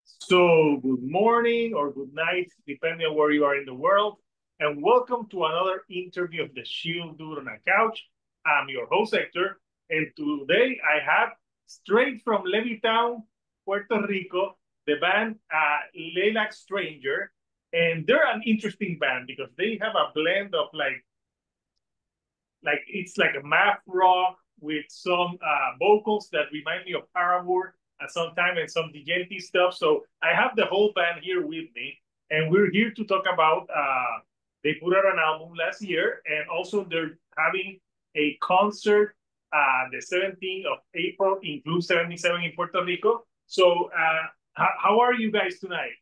So, good morning or good night, depending on where you are in the world, and welcome to another interview of the Chill Dude on a Couch. I'm your host, Hector, and today I have straight from Levittown, Puerto Rico, the band Lilac Stranger, and they're an interesting band because they have a blend of like it's like a math rock with some vocals that remind me of Paramore at some time and some djent stuff. So I have the whole band here with me, and we're here to talk about. They put out an album last year, and also they're having a concert the 17th of April in Club 77 in Puerto Rico. So how are you guys tonight?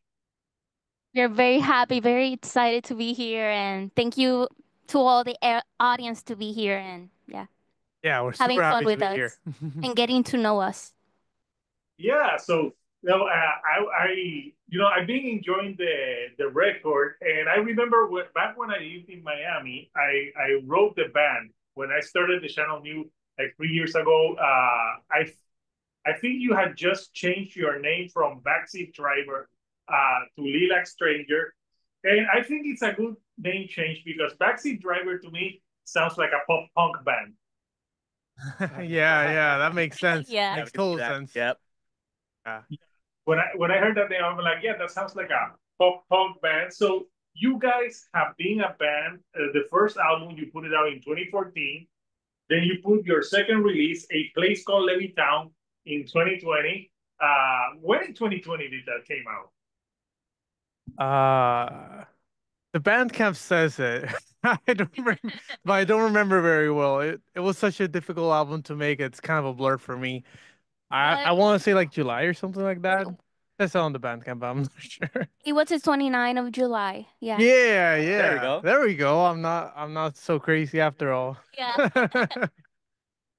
We're very happy, very excited to be here, and thank you to all the audience to be here and Yeah, we're having super fun happy to with be here. us and getting to know us. Yeah, so I've been enjoying the record, and I remember back when I lived in Miami, I wrote the band when I started the channel new like 3 years ago. I think you had just changed your name from Backseat Driver to Lilac Stranger, and I think it's a good name change because Backseat Driver to me sounds like a pop punk band. Yeah, that makes sense. Yeah. Makes total sense. Yep. Yeah. When I heard that name, I'm like, yeah, that sounds like a pop punk band. So you guys have been a band. The first album you put it out in 2014. Then you put your second release, A Place Called Levittown, in 2020. When in 2020 did that came out? Uh the Bandcamp says it. I don't remember, but I don't remember very well. It was such a difficult album to make. It's kind of a blur for me. I But want to say like July or something like that. That's on the Bandcamp, but I'm not sure. it was the 29th of July. Yeah. Yeah, There we yeah. go. There we go. I'm not so crazy after all. Yeah.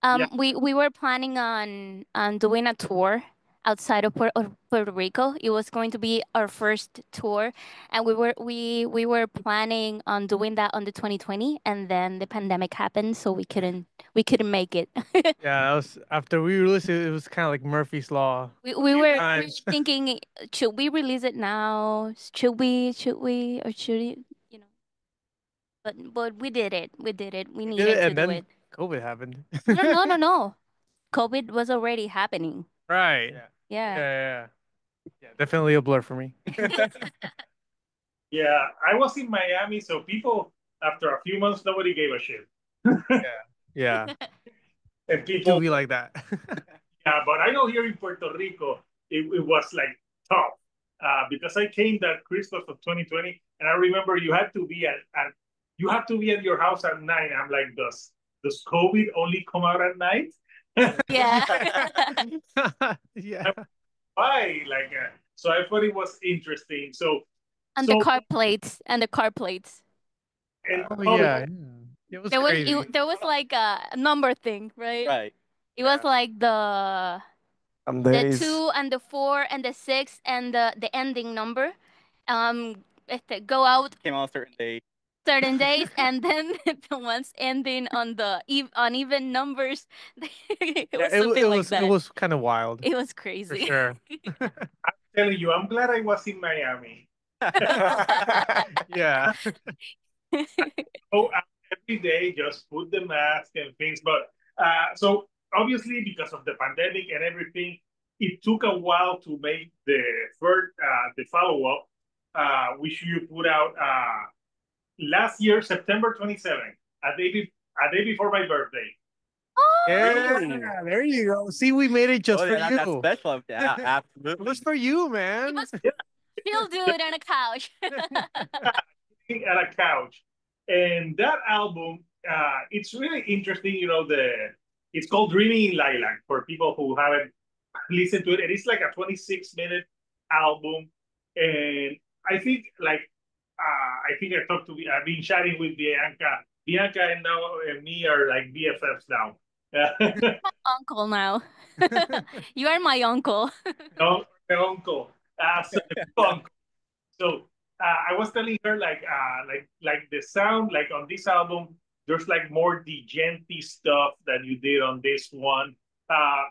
Yeah, We were planning on doing a tour outside of Puerto Rico. It was going to be our first tour, and we were planning on doing that on the 2020, and then the pandemic happened, so we couldn't make it. Yeah, that was after we released it, it was kind of like Murphy's Law. We were Times. thinking, should we release it now? Should we, or should it, you know? But we did it. We did it. We We did it, needed to and do then it. COVID happened. No, no, no, no. COVID was already happening. Right. Yeah. Yeah. Yeah. Yeah. Definitely a blur for me. yeah. I was in Miami, so people after a few months nobody gave a shit, Yeah. Yeah. and It do people be like that. yeah, but I know here in Puerto Rico, it was like tough because I came that Christmas of 2020, and I remember you have to be at your house at 9. I'm like, does COVID only come out at night? Yeah. Yeah. Why? So I thought it was interesting. So And the so car plates and the car plates. and Oh oh yeah. It was There was crazy. there was like a number thing, right? Right. It was like Some the days. 2 and the 4 and the 6 and the ending number. Go out Came on a certain day. certain days, and then the ones ending on the uneven numbers. It Yeah, was something like it that. was kind of wild It was for crazy. sure. telling you, I'm glad I was in Miami. Yeah. Oh, every day just put the mask and things. But so obviously because of the pandemic and everything, it took a while to make the follow up, which you put out last year, September 27th, a day before my birthday. Yeah, Ooh. there you go. See, we made it just Oh, for yeah, that's you. special. Yeah, It absolutely. was for you, It man. was still do it on a couch. Sitting at a couch, and that album, it's really interesting. It's called Dreaming in Lilac for people who haven't listened to it. And it's like a 26-minute album, and I think I talked to I've been chatting with Bianca. Bianca and now and me are like BFFs now. Uncle now. You are my uncle. No, my uncle. So uncle. So I was telling her like the sound like on this album, there's like more djenty stuff that you did on this one. Uh,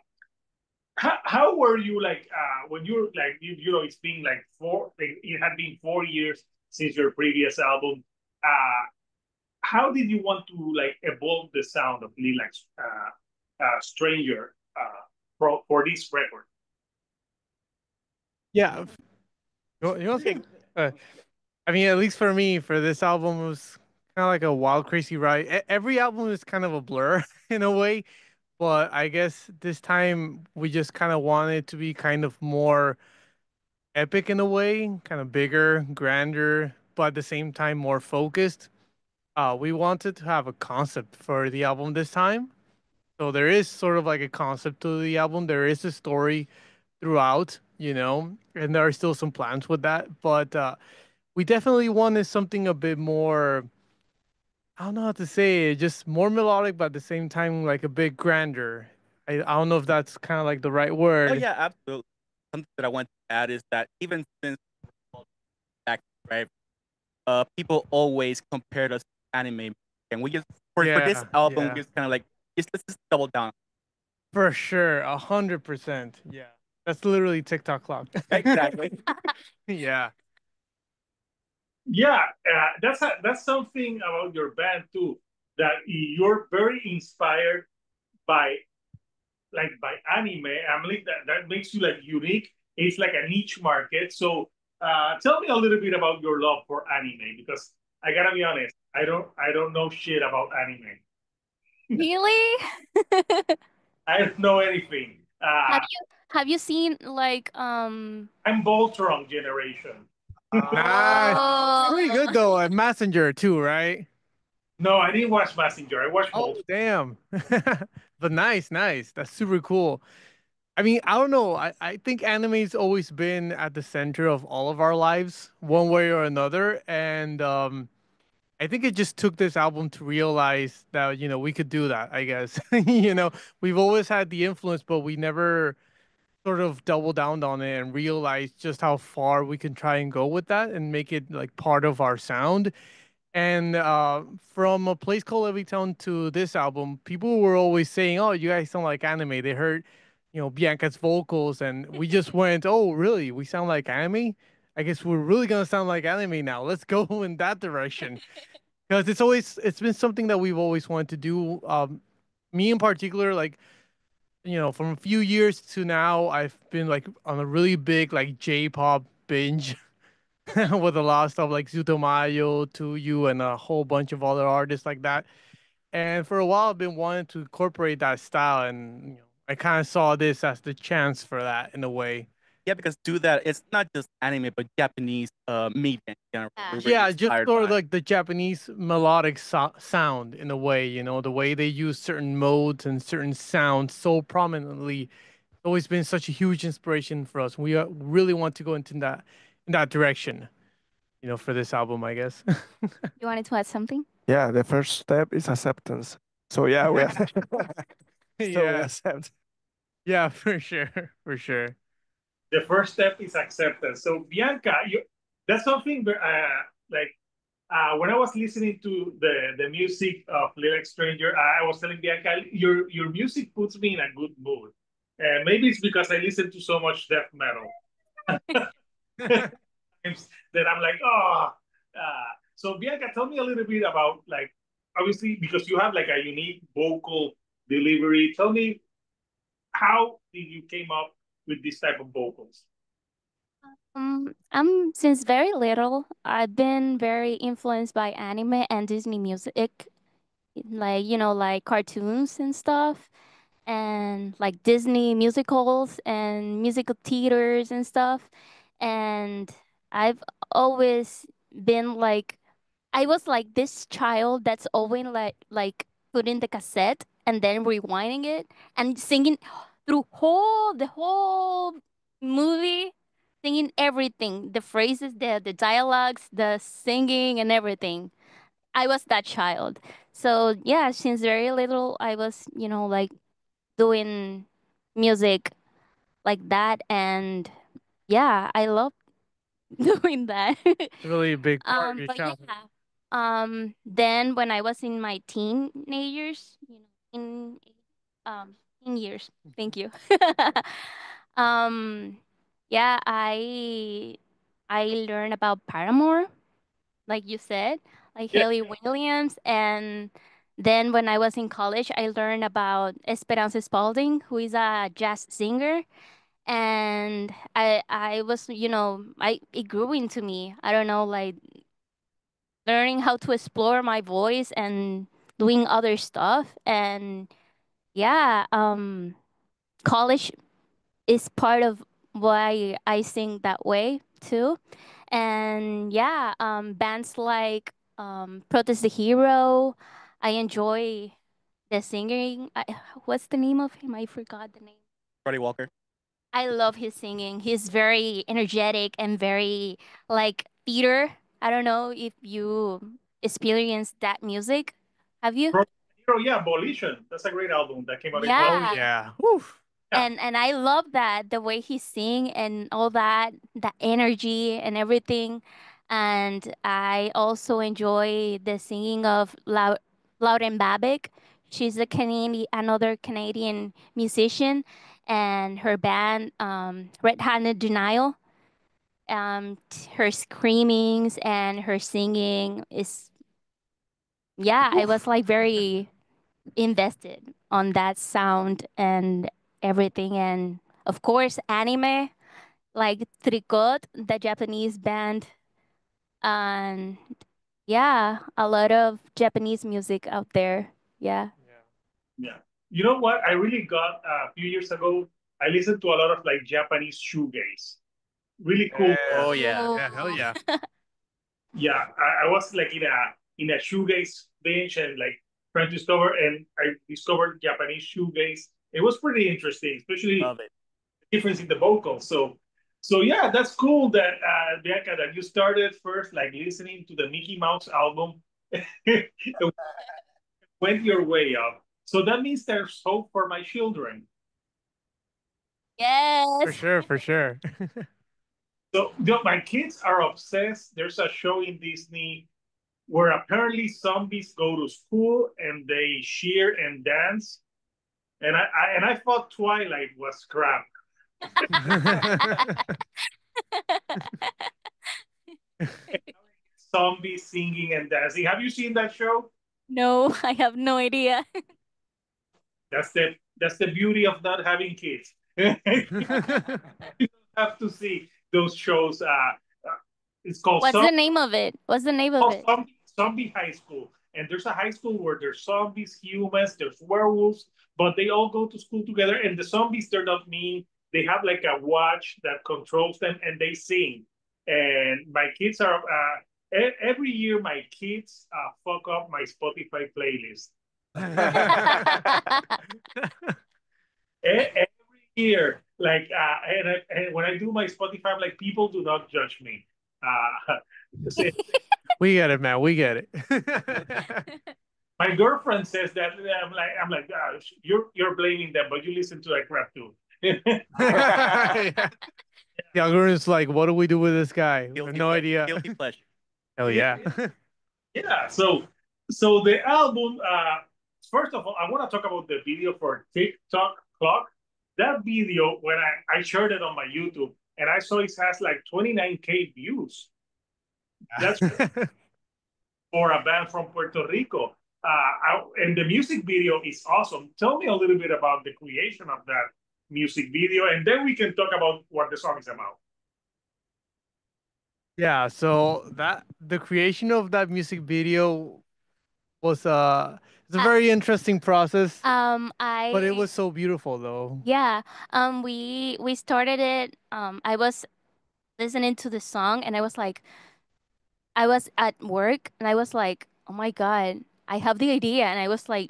how were you like when you were like you know it's been like it had been 4 years since your previous album. How did you want to like evolve the sound of Lilac Stranger for this record? Yeah, you don't think? I mean, at least for me, for this album, it was kind of like a wild, crazy ride. Every album is kind of a blur in a way, but I guess this time we just kind of wanted it to be kind of more epic in a way, kind of bigger, grander, but at the same time more focused. We wanted to have a concept for the album this time. So there is sort of like a concept to the album. There is a story throughout, and there are still some plans with that. But we definitely wanted something a bit more, I don't know how to say it, just more melodic, but at the same time, like a bit grander. I don't know if that's kind of like the right Oh word. yeah, absolutely. Something that I want to add is that even since back right, people always compared us to anime, and we just for this Yeah, album, we yeah, just kind of like let's just double down. for sure, 100%. Yeah, that's literally TikTok clock. Exactly. Yeah. Yeah, that's something about your band too, that you're very inspired by by anime. I mean that makes you like unique. It's like a niche market. So tell me a little bit about your love for anime, because I gotta be honest, I don't know shit about anime. Really? I don't know anything. Have you seen like I'm Voltron generation. Nice. oh Pretty good though. At Messenger too, right? No, I didn't watch Messenger. I watched Oh, Voltron. damn. But nice, nice. That's super cool. I mean, I don't know. I think anime's always been at the center of all of our lives, one way or another. And I think it just took this album to realize that, we could do that, I guess. We've always had the influence, but we never sort of doubled down on it and realized just how far we can try and go with that and make it like part of our sound. And from a place called Levittown to this album, people were always saying, "Oh, you guys sound like anime." They heard, Bianca's vocals, and we just went, "Oh, really? We sound like anime? I guess we're really gonna sound like anime now. Let's go in that direction." Because it's been something that we've always wanted to do. Me in particular, like, from a few years to now, I've been like on a really big like J-pop binge. With a lot of stuff like Zutomayo, To You, and a whole bunch of other artists like that. And for a while, I've been wanting to incorporate that style, and I kind of saw this as the chance for that in a way. Yeah, because do that. It's not just anime, but Japanese media in general. yeah. We're really Yeah, just inspired sort of by. like the Japanese melodic sound in a way, the way they use certain modes and certain sounds so prominently. It's always been such a huge inspiration for us. We really want to go into that direction, for this album, I guess. You wanted to add something? Yeah, the first step is acceptance. So yeah, we so we Yeah. accept. Yeah, for sure. For sure. The first step is acceptance. So Bianca, that's something like when I was listening to the music of Lilac Stranger, I was telling Bianca, your music puts me in a good mood. Maybe it's because I listen to so much death metal that I'm like, oh. So Bianca, tell me a little bit about like, obviously because you have like a unique vocal delivery. Tell me, how did you came up with this type of vocals? I'm since very little, I've been very influenced by anime and Disney music, like like cartoons and stuff, and like Disney musicals and musical theaters and stuff. And I've always been like, I was like this child that's always like putting the cassette and then rewinding it and singing through the whole movie, singing everything, the phrases, the dialogues, the singing and everything. I was that child. So yeah, since very little I was, like doing music like that, and yeah, I love doing that. Really a big part of your But childhood. yeah. Then when I was in my teenagers, in In years. Thank you. um, yeah, I learned about Paramore, like you said, like Yeah. Haley Williams, and then when I was in college, I learned about Esperanza Spalding, who is a jazz singer, and I was, I it grew into me. I don't know, like learning how to explore my voice and doing other stuff, and yeah, college is part of why I sing that way too. And yeah, bands like Protest the Hero, I enjoy the singing. What's the name of him? I forgot the name. Freddie Walker. I love his singing. He's very energetic and very like theater. I don't know if you experienced that music. Have you? Hero, yeah, Abolition. That's a great album that came out in Oh Yeah. yeah. Oof. Yeah. And I love that the way he sing and all that energy and everything. And I also enjoy the singing of Lauren Babick. She's a Canadian, another Canadian musician, and her band, Red Handed Denial. Her screamings and her singing is, yeah, I was like very invested on that sound and everything. And of course, anime like Tricot, the Japanese band, and yeah, a lot of Japanese music out there. Yeah. Yeah. You know what? I really got a few years ago. I listened to a lot of like Japanese shoegaze. Really cool. Yeah. Oh yeah. Yeah. Hell yeah. Yeah, I was like in a shoegaze bench and like trying to discover, and I discovered Japanese shoegaze. It was pretty interesting, especially Love it. the difference in the vocals. So yeah, that's cool that Bianca, that you started first like listening to the Mickey Mouse album, and went your way up. So that means there's hope for my children. For Yes. sure. For sure. So you know, my kids are obsessed. There's a show in Disney where apparently zombies go to school and they cheer and dance. And I thought Twilight was crap. Zombies singing and dancing. Have you seen that show? No, I have no idea. That's the beauty of not having kids. You don't have to see those shows. It's called What's the name of it? What's the name of it? Zombie High School. And there's a high school where there's zombies, humans, there's werewolves, but they all go to school together. And the zombies, they're not mean. They have like a watch that controls them and they sing. And my kids are, every year, my kids fuck up my Spotify playlist. Every year, like, and when I do my Spotify, I'm like, people do not judge me. We get it, man. We get it. My girlfriend says that I'm like, you're blaming them, but you listen to that crap too. Yeah. The algorithm's like, what do we do with this guy? We have Guilty no pleasure. idea. Guilty pleasure. Hell yeah. Yeah. So the album. First of all, I want to talk about the video for TikTok Clock. That video, when I shared it on my YouTube, and I saw it has like 29K views. That's for a band from Puerto Rico. And the music video is awesome. Tell me a little bit about the creation of that music video, and then we can talk about what the song is about. Yeah, so that the creation of that music video was it's a Uh, very interesting process, but it I was so beautiful though. yeah. We started it. I was listening to the song and I was at work and I was like, oh my God, I have the idea. And I was like,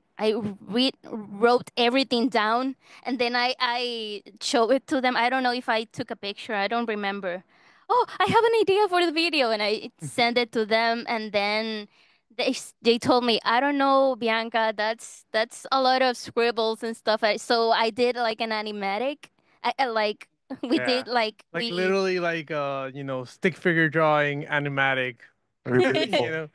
wrote everything down and then I showed it to them. I don't know if I took a picture, I don't remember. Oh, I have an idea for the video. And I sent it to them. And then they told me, I don't know, Bianca, that's a lot of scribbles and stuff. So I did like an animatic. I like, we Yeah. did like, Like we. literally like stick figure drawing animatic, Very you beautiful. know.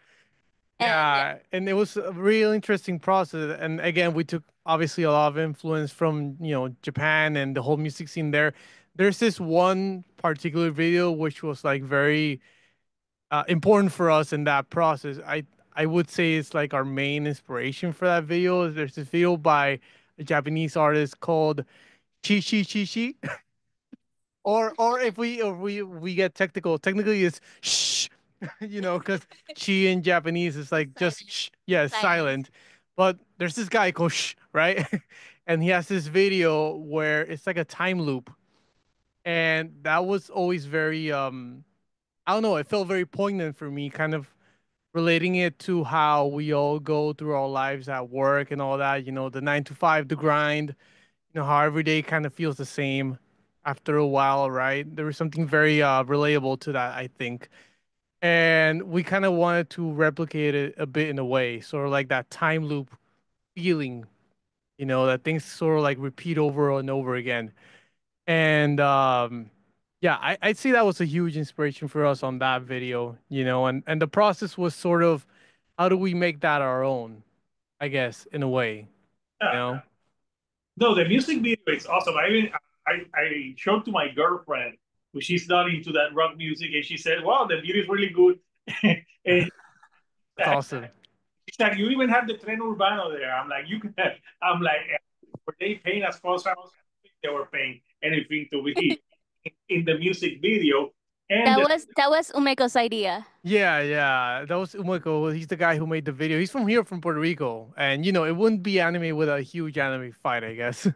And Yeah, and it was a real interesting process. And again, we took obviously a lot of influence from, Japan and the whole music scene there. There's this one particular video which was like very important for us in that process. I would say it's like our main inspiration for that video. There's this video by a Japanese artist called Chi Chi Chi Chi. Or if we get technical, technically it's shh, because chi in Japanese is like just shh, yeah, it's silent. But there's this guy called shh, right? And he has this video where it's like a time loop, and that was always very I don't know, it felt very poignant for me, kind of relating it to how we all go through our lives at work and all that, the 9 to 5, the grind, how every day kind of feels the same after a while, right? There was something very relatable to that, I think. And we kind of wanted to replicate it a bit in a way, sort of like that time loop feeling, that things sort of like repeat over and over again. And yeah, I'd say that was a huge inspiration for us on that video, and the process was sort of how do we make that our own, I guess, in a way, you Yeah. know? No, the music video is awesome. I showed to my girlfriend, who she's not into that rock music, and she said, "Wow, the video is really good." And That's awesome. she's like, "You even have the tren urbano there." I'm like, "You can." I'm like, "Were they paying us for sounds? They were paying anything to be in the music video." And That was Umeko's idea. Yeah. That was Umeko. He's the guy who made the video. He's from here, from Puerto Rico. And, it wouldn't be anime without a huge anime fight, I guess.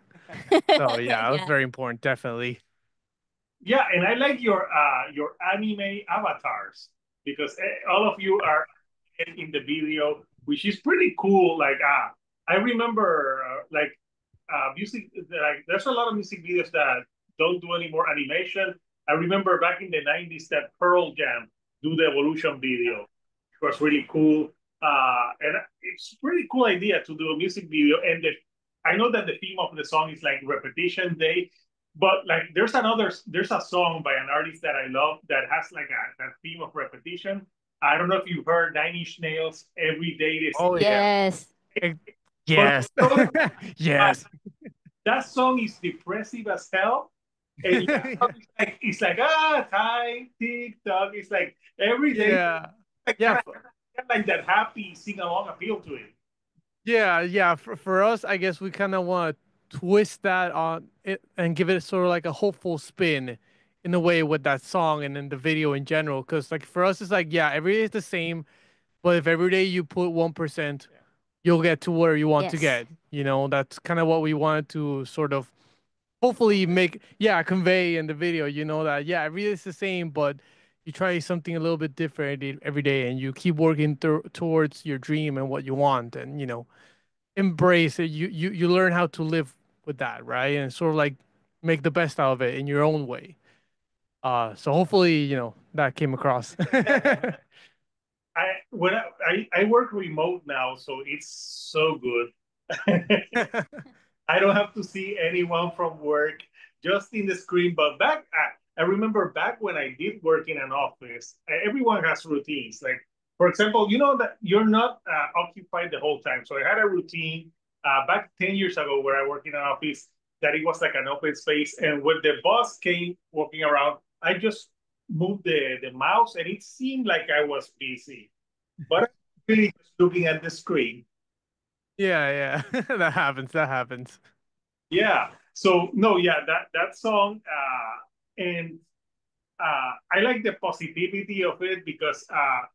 So, yeah, that's very important, definitely. yeah, and I like your anime avatars because all of you are in the video, which is pretty cool. Like, I remember music. Like, there's a lot of music videos that don't do any more animation. I remember back in the '90s that Pearl Jam do the Evolution video. It was really cool, and it's a pretty cool idea to do a music video. And I know that the theme of the song is like repetition day, but like there's a song by an artist that I love that has like that theme of repetition. I don't know if you've heard Nine Inch Nails Every Day They Oh, Sing. yeah. Yes. Yes. Yes. That song is depressive as hell. And it's like time, tick tock. It's like every day, Yeah. like, Yeah. like that happy sing along appeal to it. Yeah. For us, I guess we kind of want to twist that on it and give it sort of like a hopeful spin in a way with that song and in the video in general. Because like for us, it's like, yeah, every day is the same, but if every day you put 1%, you'll get to where you want to Yes. get. That's kind of what we wanted to sort of hopefully convey in the video, that, yeah, every day is the same, but you try something a little bit different every day and you keep working towards your dream and what you want and, embrace it. You learn how to live with that, right? And sort of like make the best out of it in your own way. So hopefully, that came across. I work remote now, so it's so good. I don't have to see anyone from work, just in the screen. But I remember back when I did work in an office, everyone has routines. Like, for example, you know that you're not occupied the whole time. So I had a routine back 10 years ago where I worked in an office that it was like an open space. And when the boss came walking around, I just moved the mouse and it seemed like I was busy, but I'm really just looking at the screen. Yeah. That happens. Yeah. So no, yeah, that song, and I like the positivity of it because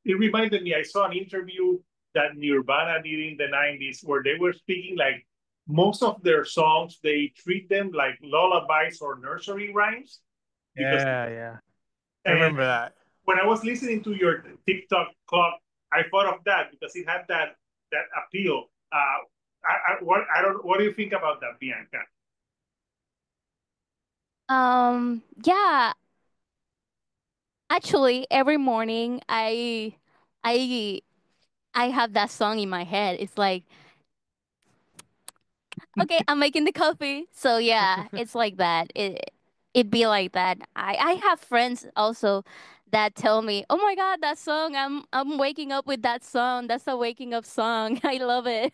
it reminded me. I saw an interview that Nirvana did in the '90s where they were speaking like most of their songs they treat them like lullabies or nursery rhymes because Yeah. I and remember that. when I was listening to your TikTok clock, I thought of that because it had that appeal. What do you think about that, Bianca? Yeah, actually every morning I I have that song in my head. It's like, okay, I'm making the coffee. So yeah, it's like that. It be like that. I have friends also that tell me, "Oh my God, that song! I'm waking up with that song. That's a waking up song. I love it."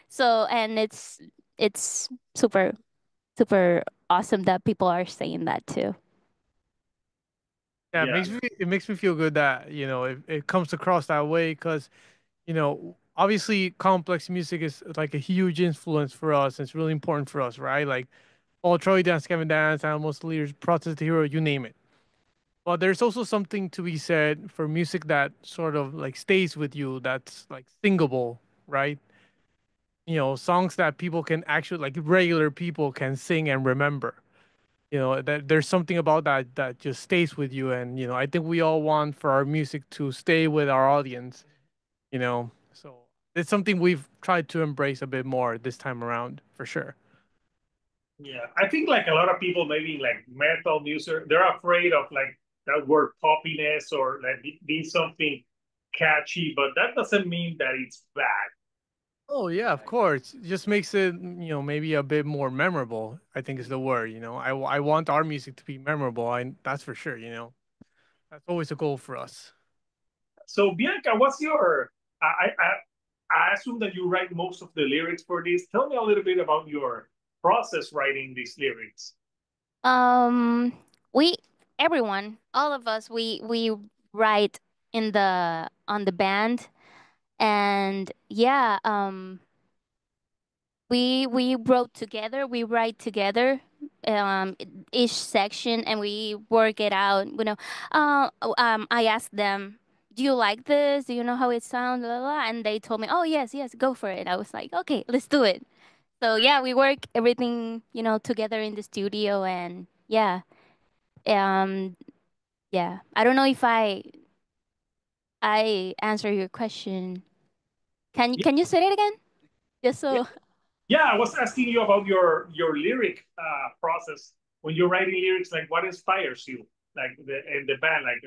So, and it's super awesome that people are saying that too. Yeah, Yeah. it makes me feel good that it comes across that way because obviously complex music is like a huge influence for us. It's really important for us, right? Like all Troy Dance, Kevin Dance, Animals, Leaders, Process the Hero, you name it. But there's also something to be said for music that sort of like stays with you, that's like singable, right? Songs that people can actually, like regular people can sing and remember. That there's something about that just stays with you, and I think we all want for our music to stay with our audience. So it's something we've tried to embrace a bit more this time around, for sure. Yeah, I think like a lot of people, maybe like metal music, they're afraid of like that word poppiness or like being something catchy, but that doesn't mean that it's bad. Oh yeah, of course. It just makes it, maybe a bit more memorable, I think is the word. I want our music to be memorable, and that's for sure. That's always a goal for us. So Bianca, what's your? I assume that you write most of the lyrics for this. Tell me a little bit about your process writing these lyrics. Um, we everyone, all of us, we write in the on the band, and yeah, we wrote together, we write together, each section, and we work it out. I asked them, "Do you like this? Do you know how it sounds?" Blah, blah, blah. And they told me, "Oh yes, yes, go for it." I was like, "Okay, let's do it." So yeah, we work everything together in the studio, and yeah, um, yeah. I don't know if I answer your question. Yeah, Can you say it again? Just yeah, so. yeah. I was asking you about your lyric process when you're writing lyrics. Like, what inspires you? Like the band, like.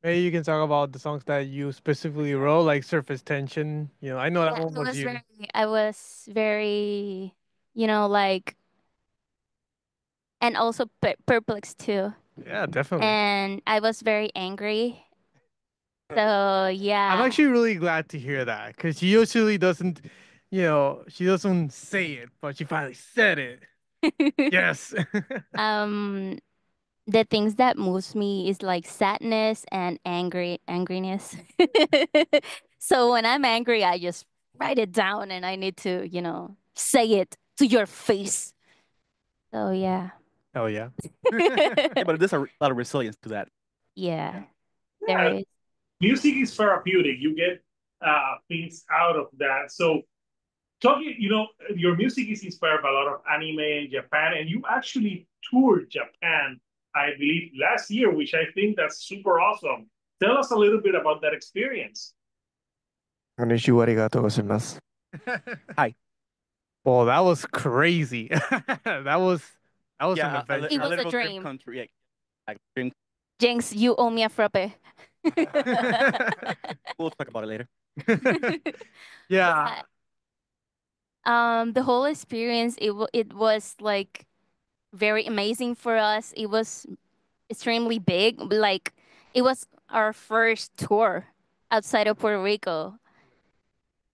Maybe you can talk about the songs that you specifically wrote, like Surface Tension. I know that Yeah, one was you. I was very, like, and also perplexed too. Yeah, definitely. And I was very angry. So, I'm yeah. actually really glad to hear that because she usually doesn't, she doesn't say it, but she finally said it. Yes. um, the things that moves me is like sadness and angriness. So when I'm angry, I just write it down and I need to, say it to your face. So, yeah. Oh yeah. Yeah, but there's a lot of resilience to that. Yeah, there Yeah, is. music is therapeutic. You get things out of that. So talking, your music is inspired by a lot of anime in Japan, and you actually toured Japan, I believe, last year, which I think that's super awesome. Tell us a little bit about that experience. Konnichiwa, arigatou gozaimasu. Hi. Well, that was crazy. that was an Yeah, adventure. It a was a little dream dream. country. Yeah, like dream. Jinx, you owe me a frappe. We'll talk about it later. Yeah. The whole experience, it was like very amazing for us. It was extremely big. Like it was our first tour outside of Puerto Rico.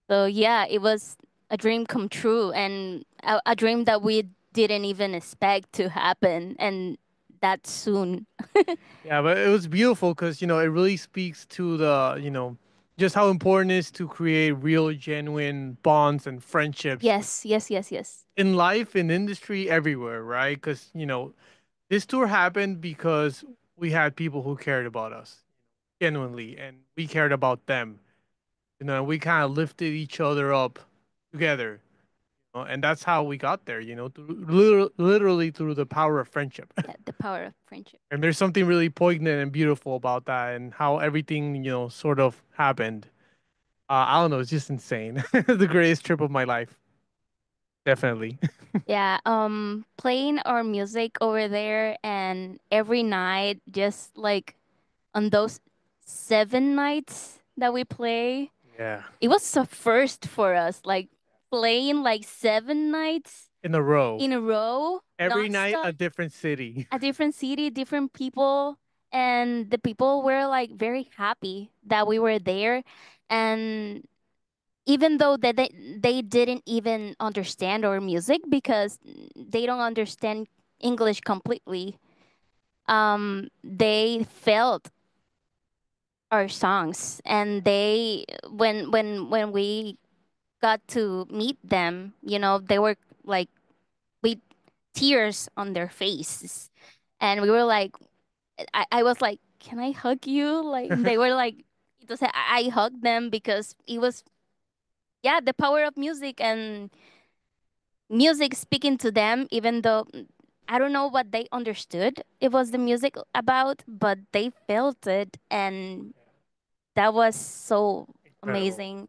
So yeah, it was a dream come true, and a dream that we didn't even expect to happen, and that soon. Yeah, but it was beautiful because it really speaks to the just how important it is to create real, genuine bonds and friendships Yes, yes, yes, yes. in life, in industry, everywhere, right? Because this tour happened because we had people who cared about us genuinely, and we cared about them. And we kind of lifted each other up together, and that's how we got there. Literally through the power of friendship. Yeah, the power of friendship. And there's something really poignant and beautiful about that, and how everything sort of happened. I don't know, it's just insane. The greatest trip of my life, definitely. Yeah, playing our music over there, and every night, just like on those 7 nights that we play, Yeah, it was a first for us, like playing like 7 nights in a row, in a row, every night nonstop, a different city. a different city, different people, and the people were like very happy that we were there. And even though they didn't even understand our music because they don't understand English completely, they felt our songs, and they when we got to meet them, they were like with tears on their faces, and we were like, I was like, can I hug you? Like they were like, entonces I hugged them because it was, yeah, the power of music, and music speaking to them, even though I don't know what they understood it was the music about, but they felt it, and that was so Incredible. amazing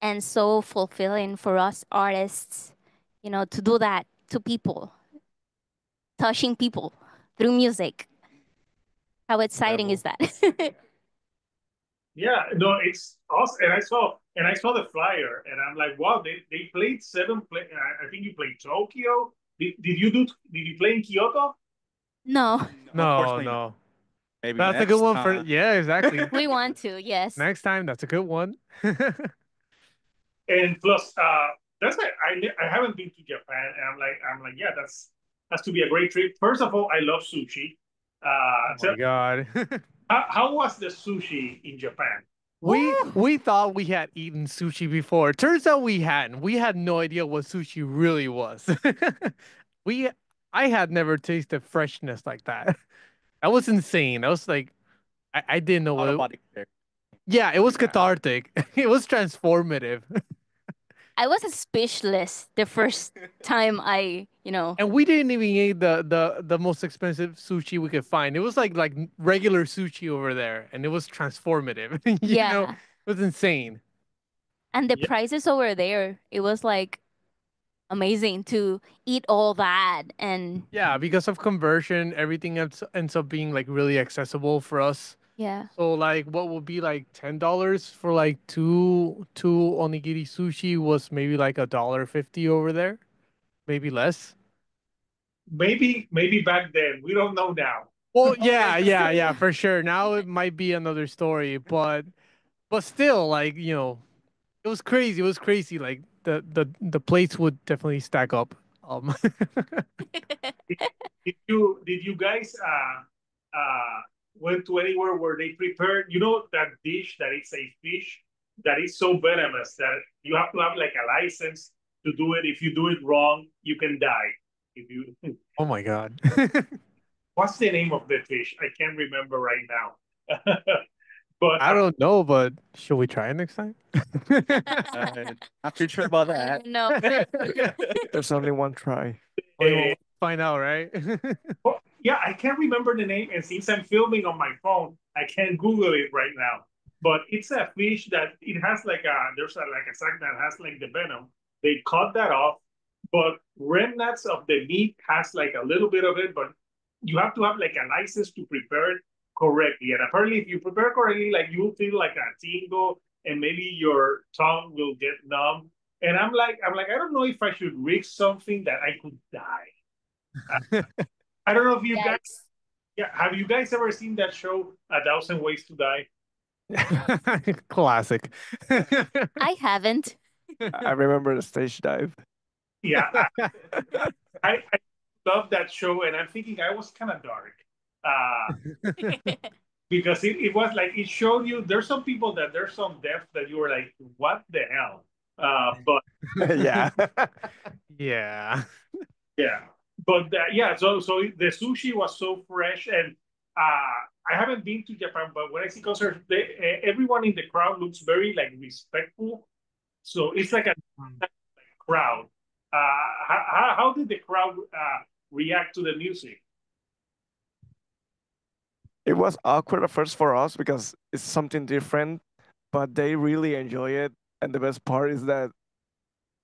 and so fulfilling for us artists, to do that to people, touching people through music. How exciting is that? Yeah, no, it's awesome. And I saw the flyer, and I'm like, wow, they played I think you played Tokyo. Did you play in Kyoto? No, No, Unfortunately, no. maybe That's a next good one for, time. yeah, exactly. we want to, yes. Next time, that's a good one. And plus, that's it. I haven't been to Japan, and I'm like, yeah, that's to be a great trip. First of all, I love sushi. Oh my God. How was the sushi in Japan? We thought we had eaten sushi before. Turns out we hadn't. We had no idea what sushi really was. we I had never tasted freshness like that. That was insane. I was like, I didn't know Out of what. body experience. Yeah, it was cathartic. It was transformative. I was speechless the first time And we didn't even eat the most expensive sushi we could find. It was like regular sushi over there, and it was transformative. yeah. It was insane. And the Yeah, prices over there, it was like amazing to eat all that. And Yeah, because of conversion, everything ends up being like really accessible for us. yeah. So like what would be like $10 for like two onigiri sushi was maybe like $1.50 over there, maybe less. maybe back then. We don't know now. Well, yeah, for sure. Now it might be another story, but still, like it was crazy. It was crazy. Like the plates would definitely stack up. Um, Did you guys went to anywhere where they prepared, that dish that is a fish that is so venomous that you have to have like a license to do it. If you do it wrong, you can die. If you oh my God. What's the name of the fish? I can't remember right now. But I don't know, but should we try it next time? Not too sure about that. No. There's only one try. Only one way to find out, right? oh, yeah, I can't remember the name, and since I'm filming on my phone, I can't Google it right now. But it's a fish that it has like a sac that has like the venom. They cut that off, but remnants of the meat has like a little bit of it, but you have to have like a license to prepare it correctly. And apparently, if you prepare correctly, like you'll feel like a tingle, and maybe your tongue will get numb. And I'm like, I don't know if I should risk something that I could die. I don't know if you guys, Yikes. yeah, have you guys ever seen that show, A Thousand Ways to Die? Classic. I haven't. I remember the stage dive. Yeah, I love that show, and I'm thinking I was kind of dark, because it was like it showed you there's some people that there's some death that you were like, what the hell? But Yeah. Yeah. yeah, but yeah, so the sushi was so fresh, and I haven't been to Japan, but when I see concerts, everyone in the crowd looks very like respectful. So it's like a crowd. How did the crowd react to the music? It was awkward at first for us because it's something different, but they really enjoy it. And the best part is that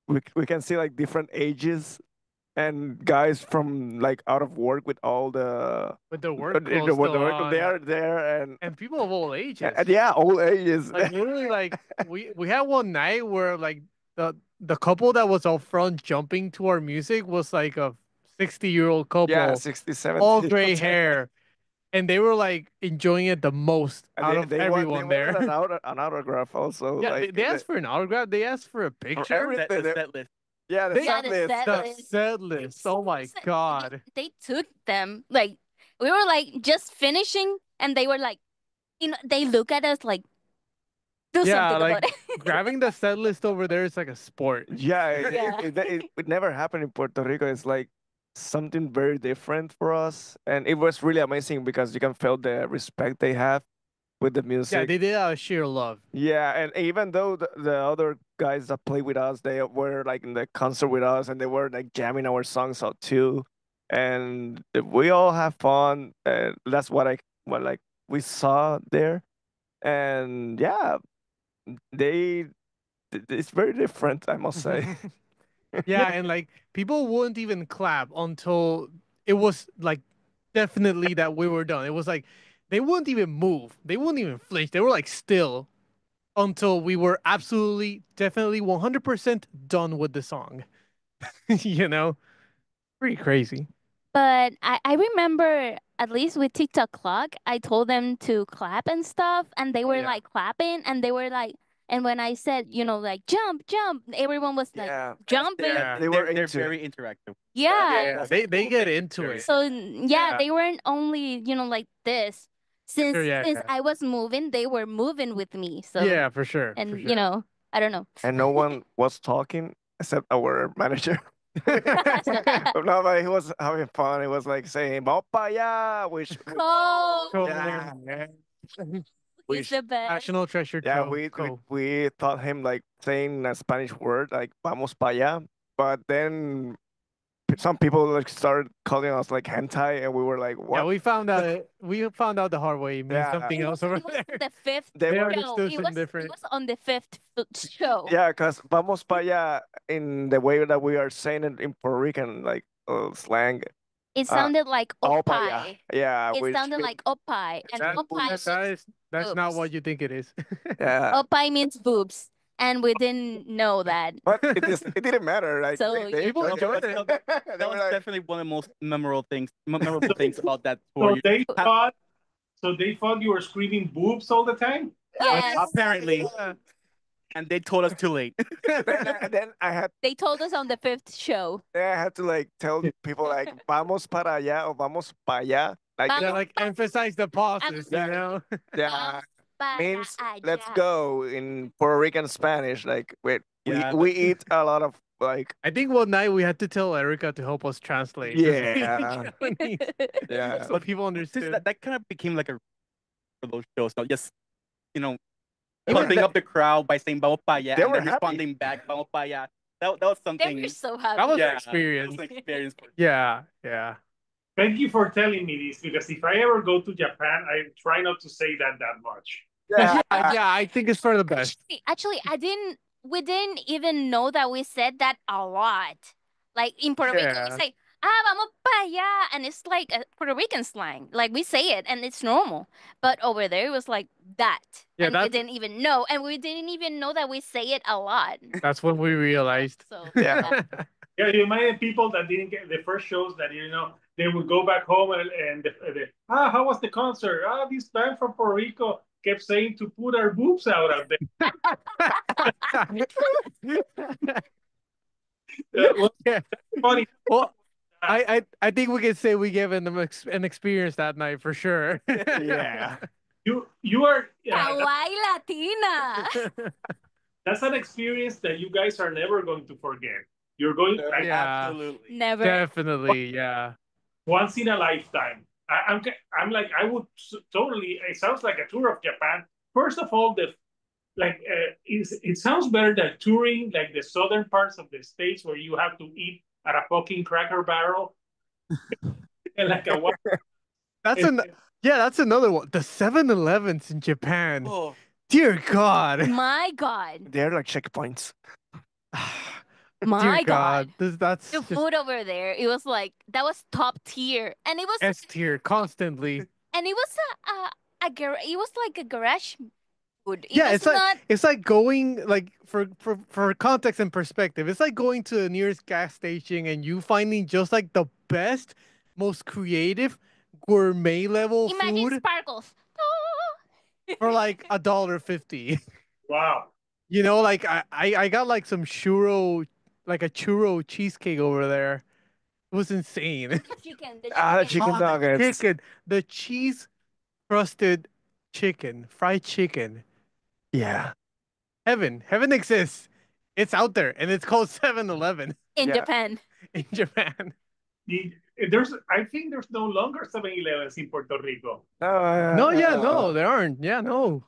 we can see like different ages and guys from like out of work with all the With the work clothes with the still work on. they are there And people of all ages. and yeah, all ages. Like literally, like we had one night where like the couple that was out front jumping to our music was like a 60-year-old couple, Yeah, 60, 70. all gray hair. and they were like enjoying it the most And out of everyone they there. wanted an autograph also. Yeah, like they asked for an autograph. They asked for a for picture. everything. The set list. Yeah, the They- set the list. set The list. set list. Oh my So god. they took them like we were like just finishing, and they were like, they look at us like, do Yeah, something like about it. grabbing the set list over there is like a sport. Yeah, Yeah. it never happened in Puerto Rico. It's like something very different for us, and it was really amazing because you can feel the respect they have with the Yeah, music. they did out of sheer love. Yeah, and even though the other guys that played with us, they were like in the concert with us, and they were like jamming our songs out too, and we all have fun. And that's what like we saw there, and yeah, they it's very different, I must say. Yeah, and like people wouldn't even clap until it was like definitely that we were done. It was like they wouldn't even move. They wouldn't even flinch. They were like still until we were absolutely definitely 100% done with the song. You know? Pretty crazy. But I remember, at least with TikTok Clock, I told them to clap and stuff, and they were yeah. like clapping, and they were like, and when I said, like jump, jump, everyone was like Yeah, jumping. Yeah. they were They're into very interactive. Yeah. Yeah, they get into it. So Yeah. they weren't only, like this. Since Sure, yeah, since yeah. I was moving, they were moving with me. So Yeah, for sure. and for sure. I don't know. and no one was talking except our manager. No, but he was having fun. He was like saying "Vamos pa allá," which Cole, Cool, Yeah. man. he's the best. National treasure. yeah, Toe. Cool. we thought him like saying a Spanish word like "Vamos pa allá," but then some people like started calling us like hentai, and we were like, Yeah, "What?" we found out. We found out the hard way. It means Yeah. something else over It was there. the fifth They They were show. understood It something was different. on the fifth show. Yeah, because "Vamos pa allá" in the way that we are saying it in Puerto Rican like slang. It sounded like "Oh pa allá." opai. Yeah, It which sounded like opai, and That, opai that's not boobs. what you think it is. yeah. Opai means boobs, and we didn't know that. But it didn't matter. Like So, they People enjoyed enjoyed it. it. They That were was like, definitely one of the most memorable things about that So tour. they thought, you were screaming boobs all the time. yes, Apparently, and they told us too late. then I had they told us on the fifth show. to like tell people like "Vamos para allá" or "Vamos pa allá." Like Yeah, like emphasize the pauses, you Yeah. know? yeah, Para means let's allá. go in Puerto Rican Spanish. Like Yeah. we eat a lot of like I think one night we had to tell Erica to help us translate. Yeah. Yeah. So people Since understood. that kind of became like a for those shows. So just you know, They were pumping up the crowd by saying "Vamos pa allá" They and were then happy. responding back "Vamos pa allá." That was They something. were so happy. That was an Yeah, experience. It was an experience. Yeah, yeah. Thank you for telling me this, because if I ever go to Japan, I try not to say that much. yeah. Yeah, I think it's for the best. Actually, we didn't even know that we said that a lot. Like in Puerto Rico, Yeah. we say, vamos pa allá. And it's like a Puerto Rican slang. Like we say it and it's normal. But over there, it was like that. Yeah, and we that's- didn't even know. And we didn't even know that we say it a lot. That's when we realized. So, Yeah. Yeah, you imagine people that didn't get the first shows that they would go back home and how was the concert? This band from Puerto Rico kept saying to put our boobs out there. Well, Yeah. funny. Well, I think we can say we gave them an experience that night for sure. Yeah. You are Kawaii Latina. that's an experience that you guys are never going to forget. You're going like, Yeah. Absolutely. Never. Definitely, yeah. once in a lifetime. I'm like I would totally. It sounds like a tour of Japan. First of all, it sounds better than touring like the southern parts of the states where you have to eat at a fucking Cracker Barrel and like a. That's another one. The 7-Elevens in Japan. Oh, Dear God. My God. They're like checkpoints. My Dear God. That's The just food over there, it was like, that was top tier. And it was, S tier constantly. and it was it was like a garage food. It Yeah, was it's like going like for context and perspective. It's like going to the nearest gas station and you finding just like the best, most creative gourmet level Imagine food sparkles. for like $1.50. Wow. You know, like I got like some churro, like a churro cheesecake over there. It was insane. The chicken. The chicken The nuggets. chicken, the cheese crusted chicken, fried chicken. Yeah. Heaven exists. It's out there, and it's called 7-Eleven In Yeah. Japan. in Japan. I think there's no longer 7-Elevens in Puerto Rico. No, yeah, no, there aren't. Yeah, no.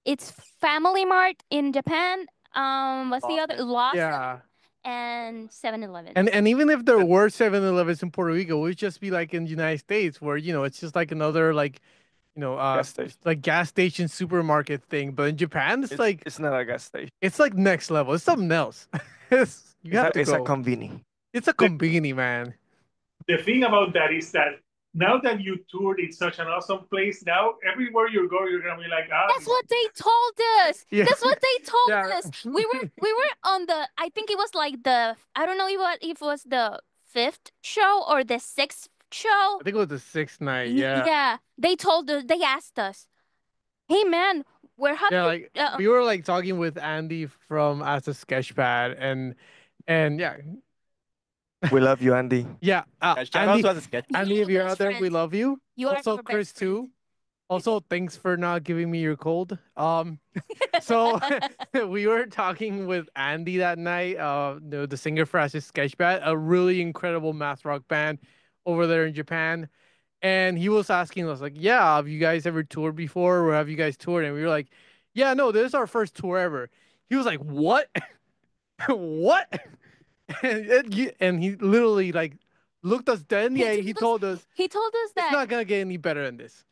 It's Family Mart in Japan. What's the other? Lawson Yeah. and 7-Eleven. And even if there were 7-Elevens in Puerto Rico, it would just be like in the United States where, it's just like another like, Gas station. like gas station supermarket thing. But in Japan, it's like It's not a gas station. it's like next level. It's something else. You have to It's go. a conveni. It's a conveni, man. The thing about that is that now that you toured in such an awesome place, now everywhere you go, you're gonna be like, That's what they told us. Yeah. That's what they told Yeah. us. We were on the, I think it was like the, I don't know if it was the 5th show or the 6th show. I think it was the 6th night. Yeah. Yeah. They told us, they asked us, hey man, where have Yeah, you like we were like talking with Andy from As a Sketchpad and yeah. We love you, Andy. Yeah. Shout out Andy, to us, sketch. Andy, if you're out there, we friends. love you. You are Also our best Chris friend. too. Also, thanks for not giving me your cold. So we were talking with Andy that night, the singer for As a Sketchpad, a really incredible math rock band over there in Japan. And he was asking us, like, yeah, have you guys ever toured before? Or have you guys toured? And we were like, yeah, no, this is our first tour ever. He was like, what? What? And he literally like looked us dead in the eye. He told us He told us it's that not gonna get any better than this.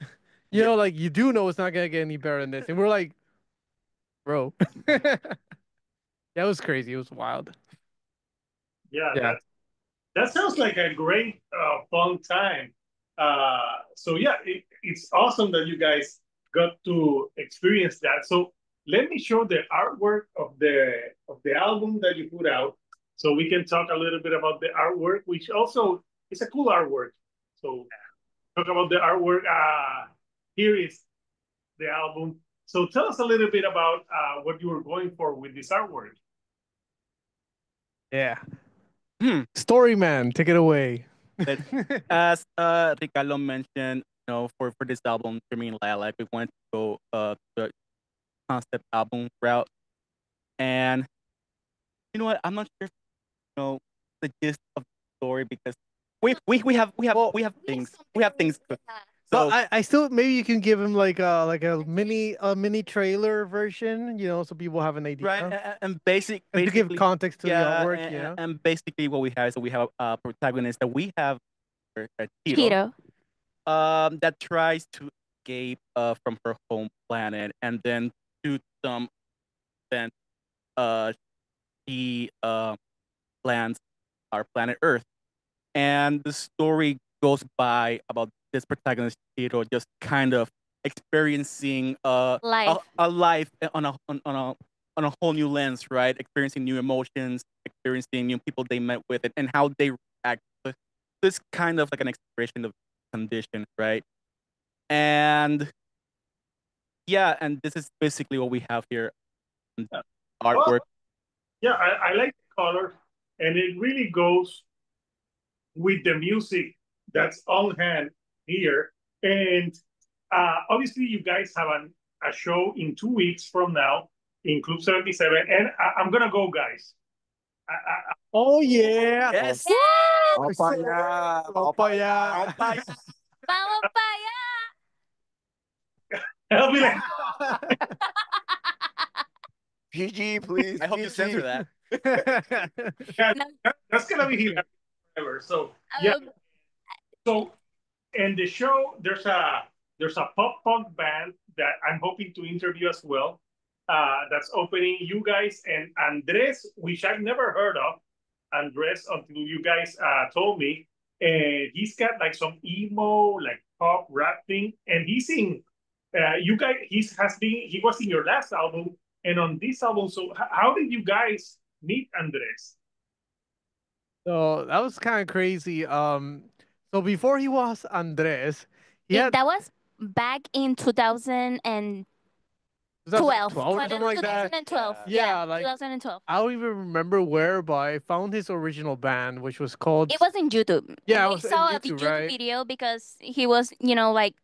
You know, like you do know it's not gonna get any better than this. And we're like, bro. That was crazy. It was wild. yeah, that sounds like a great fun time. So yeah, it's awesome that you guys got to experience that. So let me show the artwork of the album that you put out, so we can talk a little bit about the artwork, which also is a cool artwork. So talk about the artwork. Here is the album. So tell us a little bit about what you were going for with this artwork. Yeah. Story man, take it away. As Ricardo mentioned, for this album, Dreaming Lilac, we wanted to go the concept album route. And you know what? I'm not sure if the gist of the story, because we have things. So I still, maybe you can give him like a mini trailer version, so people have an idea. Right, and basically to give context to the artwork, and basically what we have is we have a protagonist that we have, Tito. that tries to escape from her home planet, and then to some extent, she lands our planet Earth, and the story goes by about this protagonist Tito just kind of experiencing Life. a life on a whole new lens, right? Experiencing new emotions, experiencing new people they met with, and how they react. This kind of like an expression of condition, right? And yeah, and this is basically what we have here. Artwork. Well, yeah, I like the color, and it really goes with the music that's on hand here. And obviously, you guys have a show in 2 weeks from now in Club 77, and I'm gonna go, guys. Oh yeah. Yes. Vamos para allá. Vamos para allá. Vamos para allá. I'll be like, PG, please. I hope you censor that. that's gonna be hilarious forever. So yeah. So in the show, there's a pop punk band that I'm hoping to interview as well. That's opening. You guys and Andres, which I've never heard of. Andres, until you guys told me, and he's got like some emo, like pop rap thing, and he's in. You guys, he was in your last album and on this album. So how did you guys meet Andres? So that was kind of crazy. So before he was Andres, he had That was back in 2012. 2012 or something like that. 2012. Yeah, Yeah, like 2012. I don't even remember where, but I found his original band, which was called It was in YouTube. yeah, it We was in saw a YouTube, YouTube right? video because he was, like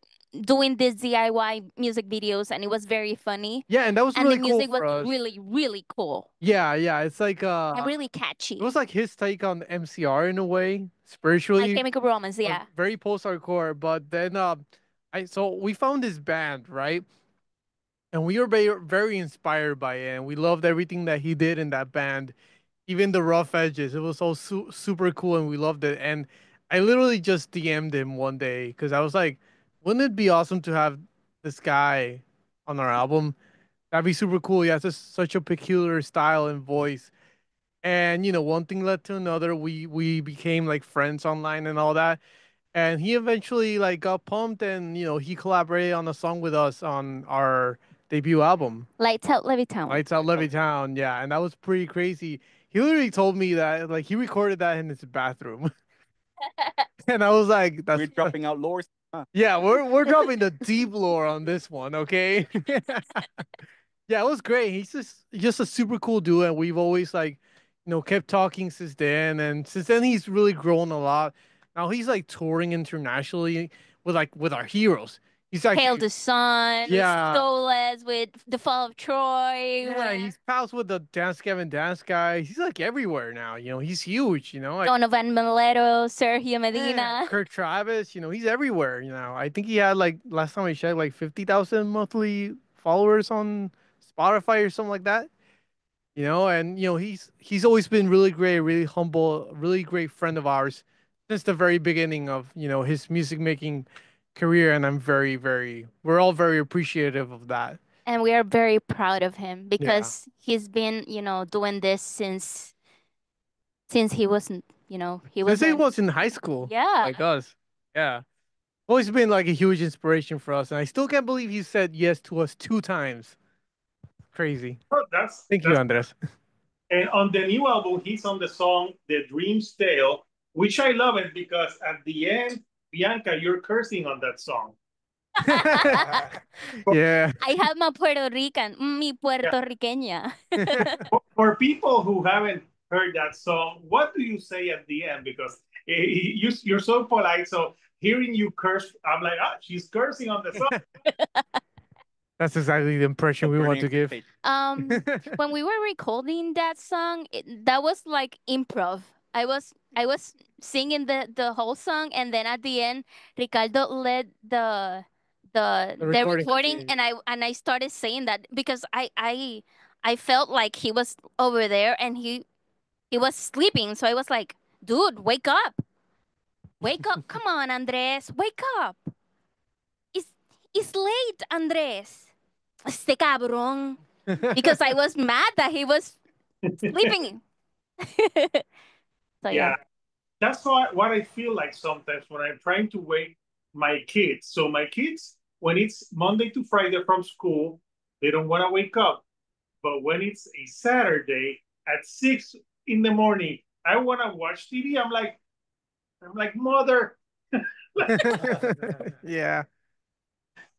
doing these DIY music videos, and it was very funny. Yeah, and that was And the really cool music was for us. really, really cool Yeah, yeah, it's like and really it catchy. was like his take on MCR in a way, Like spiritually, Chemical Romance, yeah. very post-hardcore. But then so we found this band, right? And we were very inspired by it, and we loved everything that he did in that band, even the rough edges. It was all super cool, and we loved it. And I literally just DM'd him one day because I was like, "Wouldn't it be awesome to have this guy on our album? That'd be super cool. He has such a peculiar style and voice." And one thing led to another. We became like friends online and all that. And he eventually like got pumped, and he collaborated on a song with us on our debut album, Lights Out Levittown. Lights Out Levittown. Yeah, and that was pretty crazy. He literally told me that like he recorded that in his bathroom, and I was like, We're dropping out lore. Huh? yeah, we're dropping the deep lore on this one, okay?" Yeah, it was great. He's just a super cool dude, and we've always like, kept talking since then. And since then, he's really grown a lot. Now he's like touring internationally with our heroes. He's like, Hail the Sun, yeah, Stolas with The Fall of Troy. yeah, he's pals with the Dance Gavin Dance guys. He's like everywhere now. He's huge. Like Donovan Mileto, Sergio yeah, Medina. Kirk Travis. He's everywhere. I think he had like last time I checked like 50,000 monthly followers on Spotify or something like that. And he's always been really great, really humble, really great friend of ours since the very beginning of his music making career, and we're all very appreciative of that. And we are very proud of him Yeah, because he's been, doing this since he wasn't, he since he wasn't. was in high school, Yeah. like us. Yeah, always been like a huge inspiration for us, and I still can't believe he said yes to us 2 times. Crazy. Oh, Thank you, Andres. and on the new album, he's on the song "The Dream's Tale," which I love it because at the end, Bianca, you're cursing on that song. Yeah. I have my Puerto Rican, mi puertorriqueña. For people who haven't heard that song, what do you say at the end? Because you're so polite, so hearing you curse, I'm like, she's cursing on the song. That's exactly the impression we want to give. When we were recording that song, that was like improv. I was singing the whole song, and then at the end, Ricardo led the recording, and I started saying that because I felt like he was over there and he was sleeping, so I was like, dude, wake up, come on, Andres, wake up. It's late, Andres. Este cabrón. Because I was mad that he was sleeping. So yeah. That's what I feel like sometimes when I'm trying to wake my kids. So my kids, when it's Monday to Friday from school, they don't want to wake up. But when it's a Saturday at 6 in the morning, I want to watch TV. I'm like, mother, Yeah.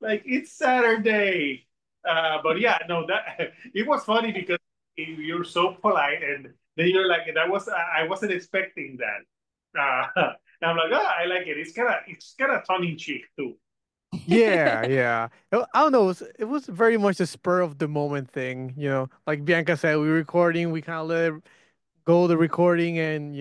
like it's Saturday. But yeah, no, that it was funny because you're so polite, and then you're like, I wasn't expecting that. And I'm like, I like it. It's kind of tongue in cheek too. Yeah, yeah. I don't know. It was very much a spur of the moment thing. Like Bianca said, we were recording. We kind of let it go the recording, and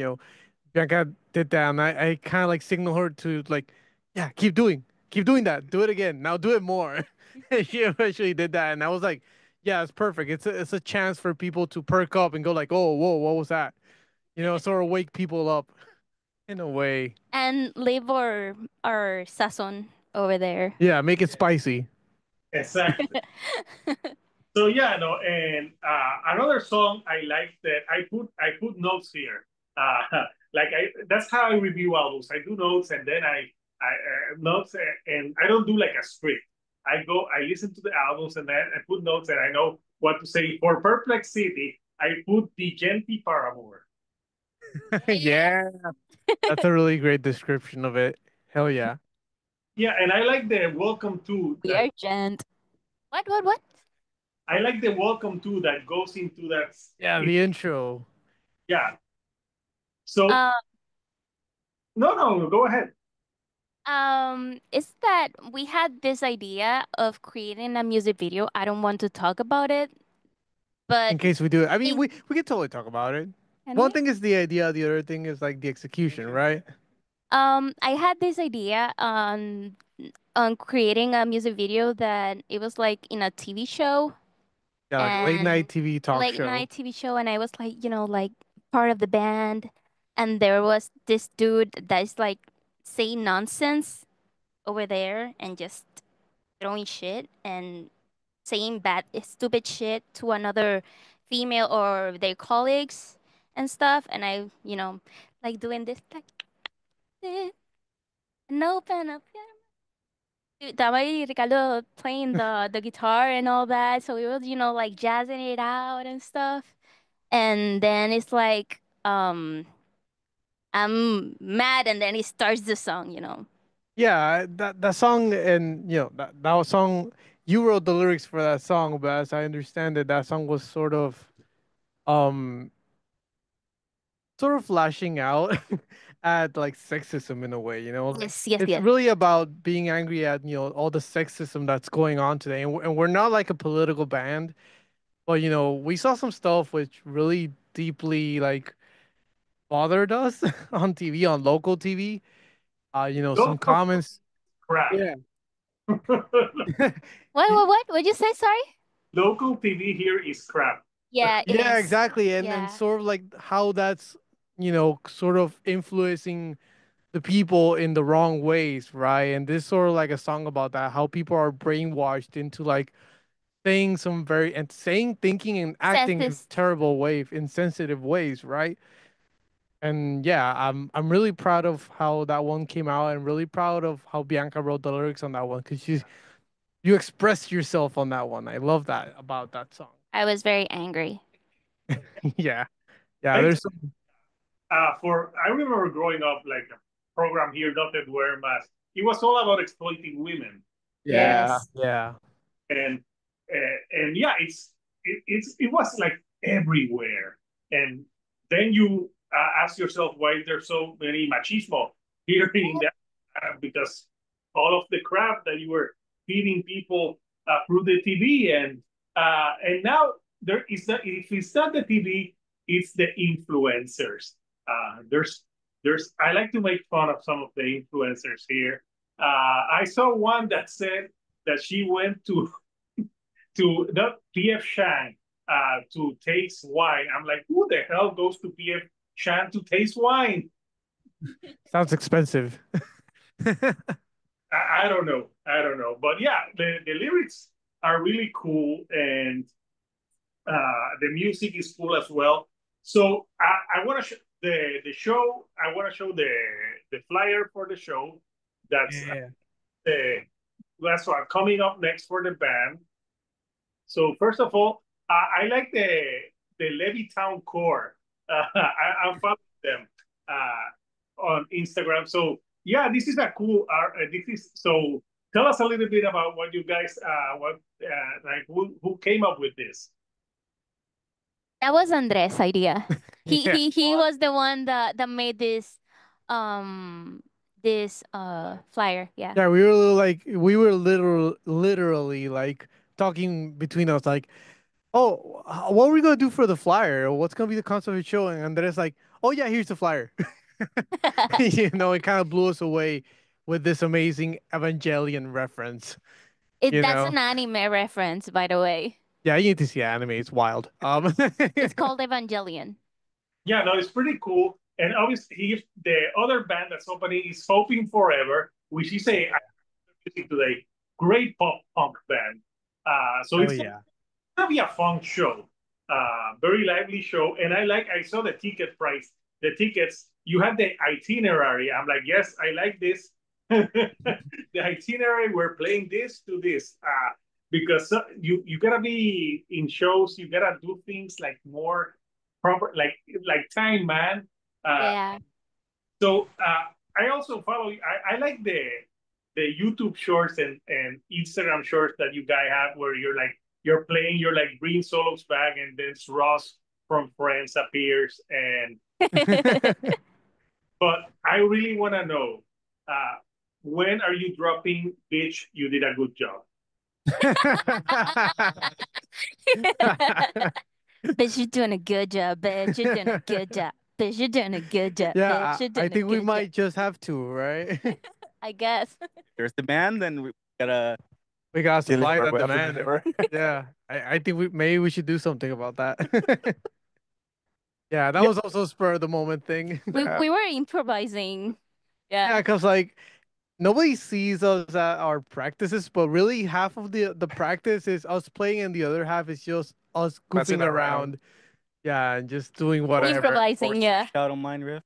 Bianca did that, and I kind of like signal her to like, yeah, keep doing that. Do it again. Now do it more. And she eventually did that, and I was like, yeah, it's perfect. It's a chance for people to perk up and go like, oh, whoa, what was that? Sort of wake people up in a way. And leave our sazon over there. Yeah, make it spicy. Exactly. So yeah, no, and another song I like that I put notes here. Like that's how I review albums. I do notes, and then I notes, and I don't do like a script. I listen to the albums, and then I put notes, and I know what to say. For Perplex City, I put djent Paramore. Yeah, that's a really great description of it. Hell yeah. Yeah, and I like the welcome to We that. are gent. What? I like the welcome to that goes into that. Yeah, the intro. Yeah. So Um, no, go ahead. is that we had this idea of creating a music video. I don't want to talk about it, but In case we do it. I mean, in, we can totally talk about it. can One we? thing is the idea, the other thing is like the execution, right? I had this idea on creating a music video that it was like in a TV show Yeah, like a late and night TV talk late show. night TV show, and I was like, like part of the band, and there was this dude that is like saying nonsense over there and just throwing shit and saying bad, stupid shit to another female or their colleagues and stuff, and I, like doing this, like, and open up. That way, Ricardo playing the guitar and all that, so we was, like jazzing it out and stuff. And then it's like, I'm mad, and then he starts the song. Yeah, that song and that song you wrote the lyrics for that song, but as I understand it, that song was um sort of flashing out at like sexism in a way, you know. Yes, yes, It's yes. really about being angry at, all the sexism that's going on today. And we're not like a political band, but we saw some stuff which really deeply like bothered us on TV, on local TV. Some Local comments. crap. Yeah. What'd you say? Sorry? Local TV here is crap. Yeah, it Yeah, is. exactly. And Yeah. sort of like how that's, sort of influencing the people in the wrong ways, right? And this sort of like a song about that, how people are brainwashed into like saying some very and saying, thinking, and acting in Sexist. terrible ways, insensitive ways, right? And yeah, I'm really proud of how that one came out, and really proud of how Bianca wrote the lyrics on that one because you expressed yourself on that one. I love that about that song. I was very angry. Yeah, yeah. Thanks. There's some. I remember growing up like a program here, Dotted Wear Mask. It was all about exploiting women. Yeah, Yes. yeah. and and yeah, it was like everywhere. And then you ask yourself why there's so many machismo here in that because all of the crap that you were feeding people through the TV, and now there is that if it's not the TV, it's the influencers. There's I like to make fun of some of the influencers here. I saw one that said that she went to not PF Chang to taste wine. I'm like, who the hell goes to PF Chang to taste wine? Sounds expensive. I don't know. I don't know. But yeah, the lyrics are really cool and the music is cool as well. So I want to show the show. I want to show the flyer for the show. That's Yeah. that's what coming up next for the band. So first of all, I like the Levittown core. I'm following them on Instagram. So yeah, this is a cool art. This is so. Tell us a little bit about what you guys, like who came up with this. That was Andres' idea. He Yeah. he he was the one that made um this flyer. Yeah. Yeah, we were literally like talking between us like, "Oh, what are we going to do for the flyer? What's going to be the concept of the show?" And then it's like, "Oh yeah, here's the flyer." It kind of blew us away with this amazing Evangelion reference, you That's know. an anime reference, by the way. Yeah, you need to see anime. It's wild. It's called Evangelion. Yeah, no, it's pretty cool. And obviously, the other band that's opening is Hoping Forever, which is a music today great pop punk band. So Oh it's yeah. gonna be a fun show, very lively show. And I saw the ticket price, the tickets. You have the itinerary. I'm like, yes, I like this. The itinerary. We're playing this to this because you gotta be in shows. You gotta do things like more proper, like Time Man. Uh, Yeah. so I also follow. I like the YouTube shorts and Instagram shorts that you guys have, where you're playing, you're like bringing solos back, and then Ross from Friends appears. And but I really want to know, uh, when are you dropping? Bitch, you did a good job. Bitch, you're doing a good job, bitch. You're doing a good job. Bitch, you're doing a good job, Yeah, bitch. You're I doing a think we good job. might just have to, right? I guess. There's demand, then we gotta. We gotta supply Deliver. that We have to demand. deliver. Yeah, I think maybe we should do something about that. Yeah, that Yeah, was also a spur of the moment thing. We Yeah. we were improvising. Yeah. Yeah, because like nobody sees us at our practices, but really half of the practice is us playing, and the other half is just us Messing goofing around. around. Yeah, and just doing Or whatever. Improvising, yeah. Shout on mine riff.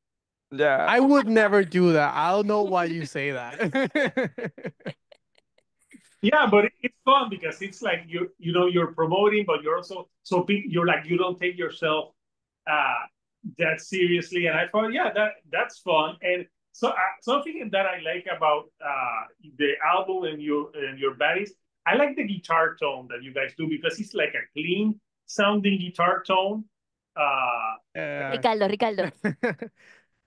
Yeah. I would never do that. I don't know why you say that. yeah, but it's fun because it's like you're promoting, but you're also you're like you don't take yourself uh, that seriously. And I thought, yeah, that's fun. And so something that I like about the album and your band is I like the guitar tone that you guys do because it's like a clean sounding guitar tone. Uh, Yeah. Ricardo.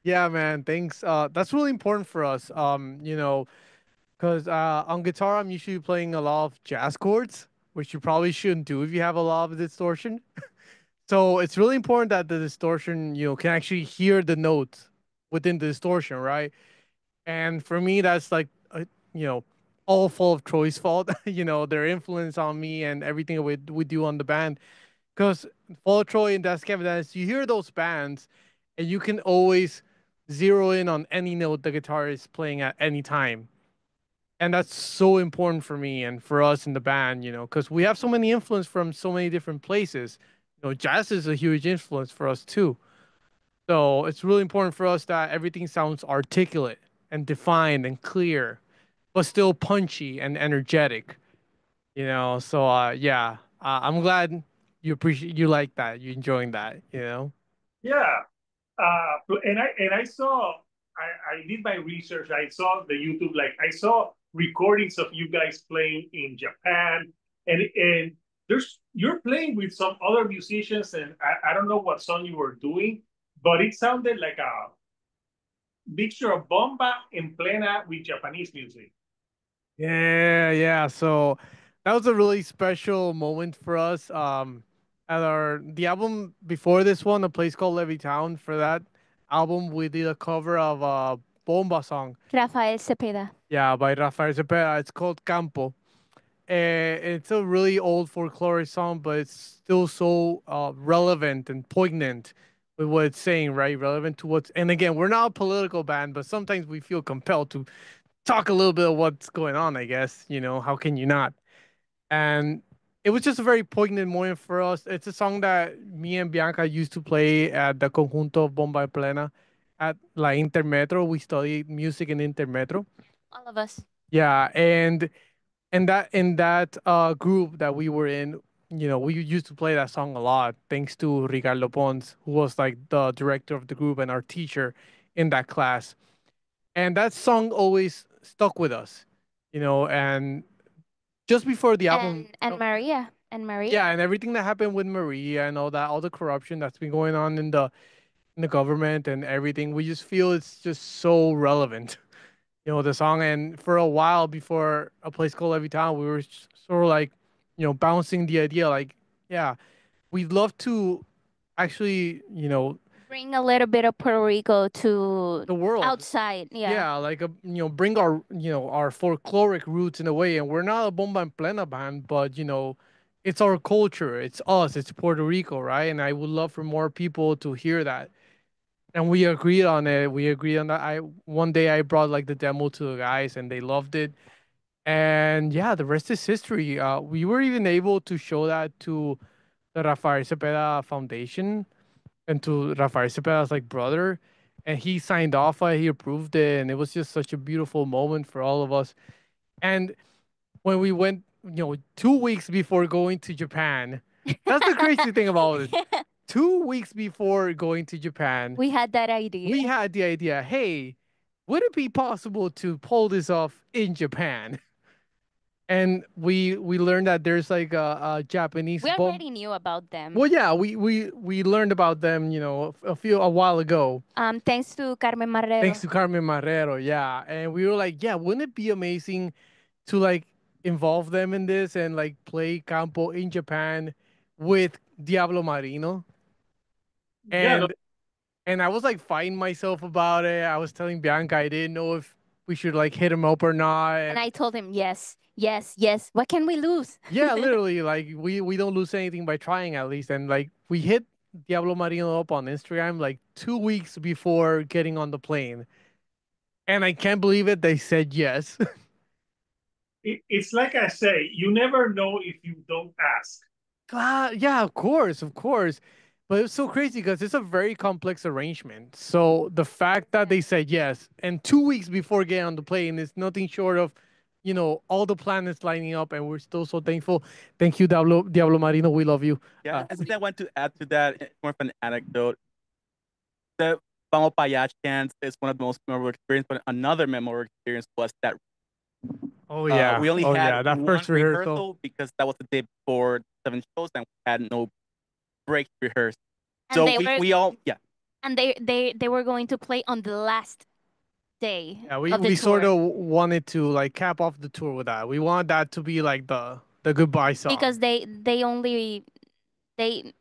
Yeah, man. Thanks. That's really important for us. Because on guitar, I'm usually playing a lot of jazz chords, which you probably shouldn't do if you have a lot of distortion. So it's really important that the distortion, can actually hear the notes within the distortion, right? And for me, that's like, you know, all full of Troy's fault. Their influence on me and everything we do on the band. Because Fall Out Troy and Das Kevin Dennis, you hear those bands, and you can always zero in on any note the guitar is playing at any time. And that's so important for me and for us in the band, because we have so many influence from so many different places. Jazz is a huge influence for us too. So it's really important for us that everything sounds articulate and defined and clear, but still punchy and energetic. So yeah, I'm glad you like that, you enjoying that. yeah, and I saw I did my research. I saw the YouTube, like I saw recordings of you guys playing in Japan, and you're playing with some other musicians, and I don't know what song you were doing, but it sounded like a mixture of bomba and plena with Japanese music. Yeah. So that was a really special moment for us. At the album before this one, a place called Levittown. For that album, we did a cover of a bomba song. Rafael Cepeda. Yeah, by Rafael Cepeda. It's called Campo. It's a really old folklore song, but it's still so relevant and poignant with what it's saying, right? Relevant to what's. And again, we're not a political band, but sometimes we feel compelled to talk a little bit of what's going on, I guess. How can you not? And it was just a very poignant moment for us. It's a song that me and Bianca used to play at the Conjunto Bomba y Plena at La Intermetro. We studied music in Intermetro. All of us. Yeah, and that in that group that we were in, we used to play that song a lot, thanks to Ricardo Pons, who was like the director of the group and our teacher in that class. And that song always stuck with us, and just before the album. And Maria. And Maria. Yeah, and everything that happened with Maria and all the corruption that's been going on in the government and everything, we just feel it's just so relevant. The song. And for a while before a place called Every Town, we were sort of like, bouncing the idea, like, yeah, we'd love to actually, Bring a little bit of Puerto Rico to the world. outside. Yeah. Yeah, like bring our our folkloric roots in a way. And we're not a bomba and plena band, but it's our culture, it's us, it's Puerto Rico, right? And I would love for more people to hear that. And we agreed on it. We agreed on that. I One day I brought like the demo to the guys, and they loved it. And yeah, the rest is history. We were even able to show that to the Rafael Cepeda Foundation and to Rafael Cepeda's like brother, and he signed off on it. He approved it, and it was just such a beautiful moment for all of us. And when we went, 2 weeks before going to Japan, that's the crazy thing about it. 2 weeks before going to Japan, We had that idea. we had the idea, hey, would it be possible to pull this off in Japan? And we learned that there's like a Japanese We bomb. already knew about them. Well, yeah, we learned about them, a while ago. Thanks to Carmen Marrero. Thanks to Carmen Marrero, yeah. And we were like, yeah, wouldn't it be amazing to like involve them in this and like play campo in Japan with Diablo Marino? Yeah, no, And I was like fighting myself about it. I was telling Bianca I didn't know if we should like hit him up or not. And I told him, yes, yes, yes. What can we lose? Yeah, literally, like we don't lose anything by trying at least. And like we hit Diablo Marino up on Instagram like 2 weeks before getting on the plane. And I can't believe it. They said yes. it's like I say, you never know if you don't ask. Yeah, of course, of course. But it's so crazy because it's a very complex arrangement. So the fact that they said yes, and 2 weeks before getting on the plane is nothing short of, all the planets lining up, and we're still so thankful. Thank you, Diablo Marino. We love you. Yeah, and something I want to add to that, more of an anecdote. The Vamos Pa Allá chance is one of the most memorable experiences, but another memorable experience was that Oh yeah, we only had that one first rehearsal because that was the day before 7 shows, and we had no break rehearsal. And So they we all And they were going to play on the last day. Yeah, of the we sort tour. of wanted to like cap off the tour with that. We wanted that to be like the goodbye song. Because they only they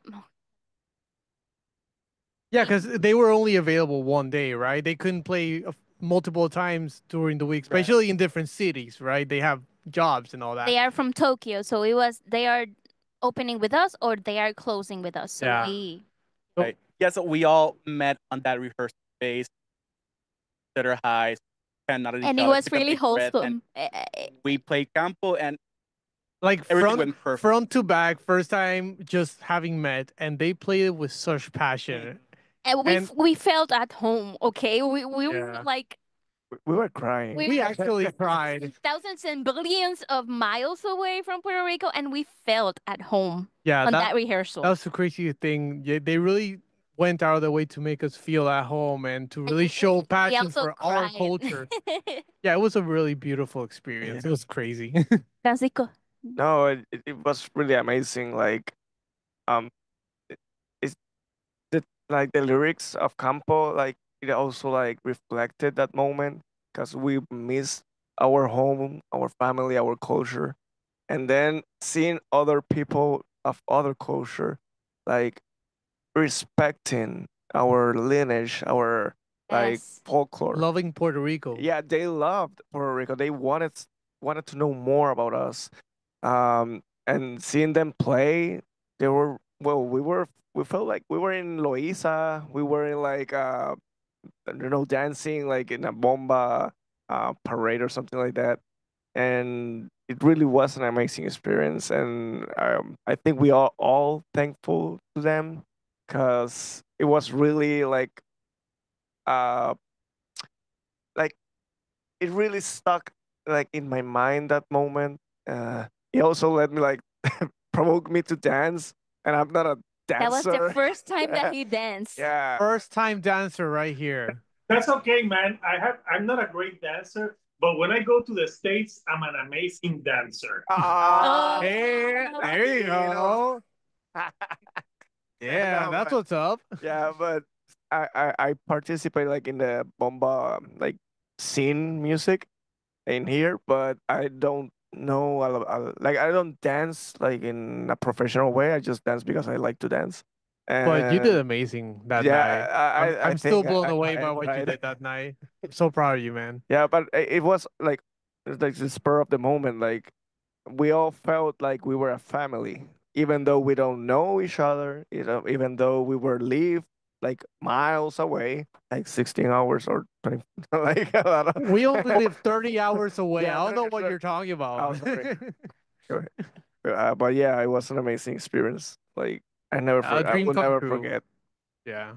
Yeah, because they were only available one day, right? They couldn't play multiple times during the week, especially in different cities, right? They have jobs and all that. they are from Tokyo, so they are opening with us or they are closing with us. So Yeah. right. Yeah, so we all met on that rehearsal space, set our highs, and not and it was really wholesome. We played campo, and like everything went perfect. front to back, first time just having met, and they played it with such passion. And we felt at home. Okay, we were like We were crying. We actually cried. thousands and billions of miles away from Puerto Rico, and we felt at home. Yeah, on that rehearsal. That was the crazy thing. Yeah, they really went out of their way to make us feel at home and to really show passion for our culture. Yeah, it was a really beautiful experience. It was crazy. Francisco. No, it was really amazing. Like, it's the lyrics of Campo, like it also like reflected that moment because we missed our home, our family, our culture, and then seeing other people of other culture, like respecting our lineage, our like folklore, loving Puerto Rico. Yeah, they loved Puerto Rico. They wanted to know more about us, and seeing them play, they were we felt like we were in Loiza. We were in like dancing like in a bomba parade or something like that, and it really was an amazing experience. And I think we are all thankful to them because it was really uh like it really stuck like in my mind that moment. He also let me like provoke me to dance, and I'm not a dancer. That was the first time that he danced. Yeah, first time dancer right here. That's okay, man. I'm not a great dancer, but when I go to the States, I'm an amazing dancer. Hey, there you go. Yeah, No, that's but- what's up. Yeah, but I participate like in the bomba like scene music in here, but I don't know like I don't dance like in a professional way. I just dance because I like to dance. But you did And amazing that yeah, night. I'm still think blown I away by am, what you right? did that night. I'm so proud of you, man. Yeah, but it was like the spur of the moment. Like we all felt like we were a family, even though we don't know each other. Even though we were live like miles away, like 16 hours or 20, like a lot of. We only live 30 hours away. Yeah, I don't know what 30 you're talking about. Oh, sorry. But yeah, it was an amazing experience. Like I dream will come never true. forget. Yeah.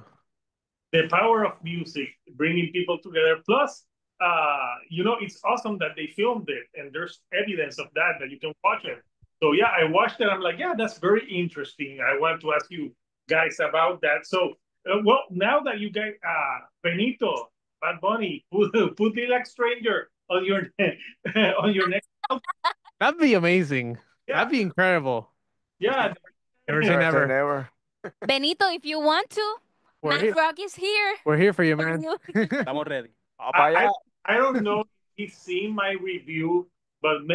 The power of music, bringing people together. Plus, it's awesome that they filmed it, and there's evidence of that you can watch it. So yeah, I watched it. I'm like, yeah, that's very interesting. I want to ask you, guys, about that. So, well, now that you guys, Benito, Bad Bunny, put Lilac Stranger on your on your next album. That'd be amazing. Yeah, That'd be incredible. yeah. Never say Never say never. never. Benito, if you want to, We're Matt here. Rock is here We're here for you, for man. you. Estamos ready. Up allá. I don't know if he's seen my review, but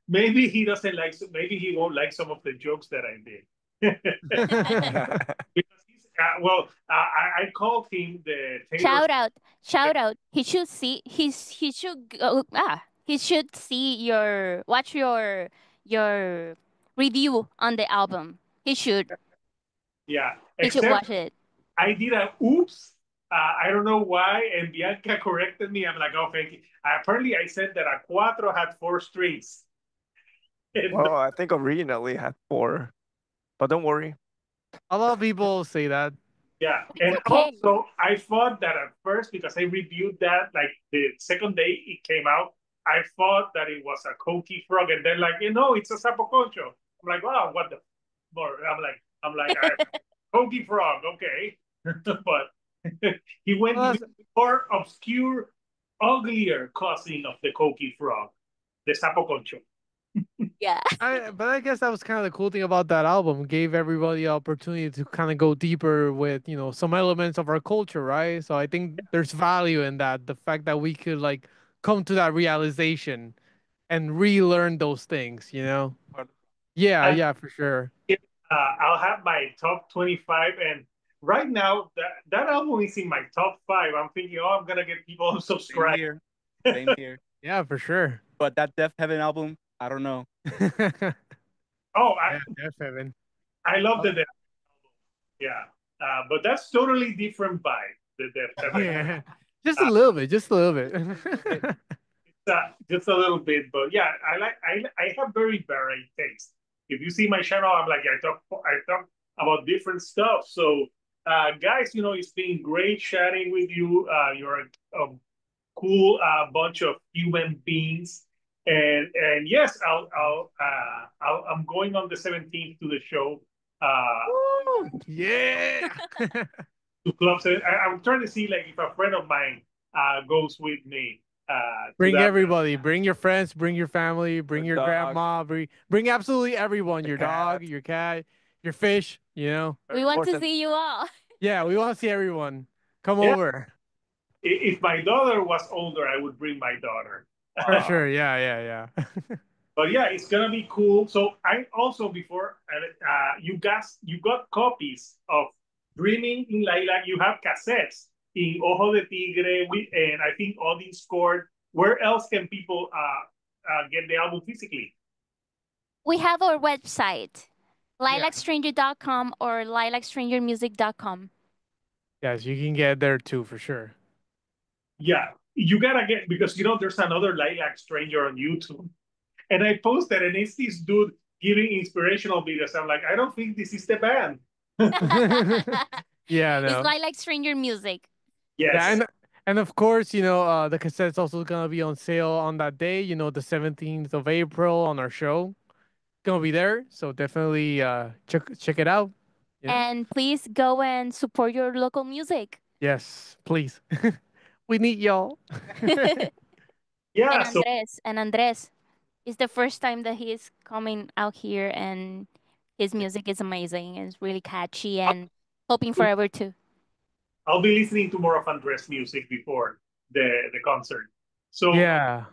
maybe he doesn't like. Maybe he won't like some of the jokes that I did. Because he's well, I called him the Taylor. Shout out. He should see. He should go. He should see watch your review on the album. He should. Yeah, He should except watch it. I did a oops. I don't know why, and Bianca corrected me. I'm like, oh, thank you. Apparently, I said that a cuatro had 4 strings. Well, I think originally had 4, but don't worry. A lot of people say that. Yeah, and Okay. also I thought that at first, because I reviewed that like the second day it came out, I thought that it was a coqui frog, and then like it's a sapoconcho. I'm like, wow, what the more? I'm like, coqui frog, okay, but he went Well, with the more obscure, uglier cousin of the coqui frog, the sapoconcho. Yeah. but I guess that was kind of the cool thing about that album. Gave everybody the opportunity to kind of go deeper with, some elements of our culture, right? So I think there's value in that. The fact that we could like come to that realization and relearn those things. Yeah, And yeah, for sure. I'll have my top 25, and right now that album is in my top 5. I'm thinking, oh, I'm gonna get people Same unsubscribed. here. Same here. Yeah, for sure. But that Death Heaven album, I don't know. Oh, Yeah, Def Heaven. I love the Death album. Yeah, but that's totally different vibe. The Death Heaven. Yeah, just a little bit, just a little bit. Just a little bit, but yeah, I have very varied taste. If you see my channel, I'm like I talk about different stuff. So, guys, it's been great chatting with you. You're a cool bunch of human beings, and yes, I'm going on the 17th to the show. Yeah. To clubs. I'm trying to see like if a friend of mine goes with me. Bring everybody. Bring your friends. Bring your family. Bring your dog. grandma. Bring absolutely everyone. Your dog, your cat, your fish. We want to see you all. Yeah, we want to see everyone. Come Yeah. over. If my daughter was older, I would bring my daughter. For sure. Yeah. But yeah, it's gonna be cool. So I also before you got copies of Dreaming in Lilac. You have cassettes in Ojo de Tigre, and I think Odin scored. Where else can people get the album physically? We have our website, lilacstranger.com or lilacstrangermusic.com. Yes, you can get there too, for sure. Yeah, you gotta get, because there's another Lilac Stranger on YouTube, and I posted, and it's this dude giving inspirational videos. I'm like, I don't think this is the band. Yeah, no. It's Lilac Stranger Music. Yes. Yeah, and of course, the cassette's also gonna be on sale on that day. The 17th of April on our show. Gonna be there, so definitely check it out. And please go and support your local music. Yes, please. We need y'all. Yeah. And Andres, it's the first time that he is coming out here, and his music is amazing. It's really catchy, and hoping forever too. I'll be listening to more of Andres' music before the concert. So, Yeah.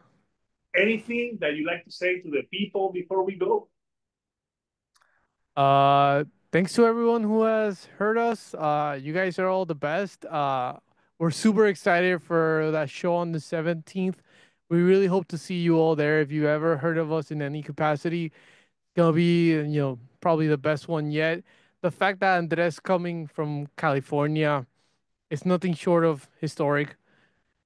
anything that you like to say to the people before we go? Thanks to everyone who has heard us. You guys are all the best. We're super excited for that show on the 17th. We really hope to see you all there. If you ever heard of us in any capacity, it's gonna be, probably the best one yet. The fact that Andres coming from California is nothing short of historic,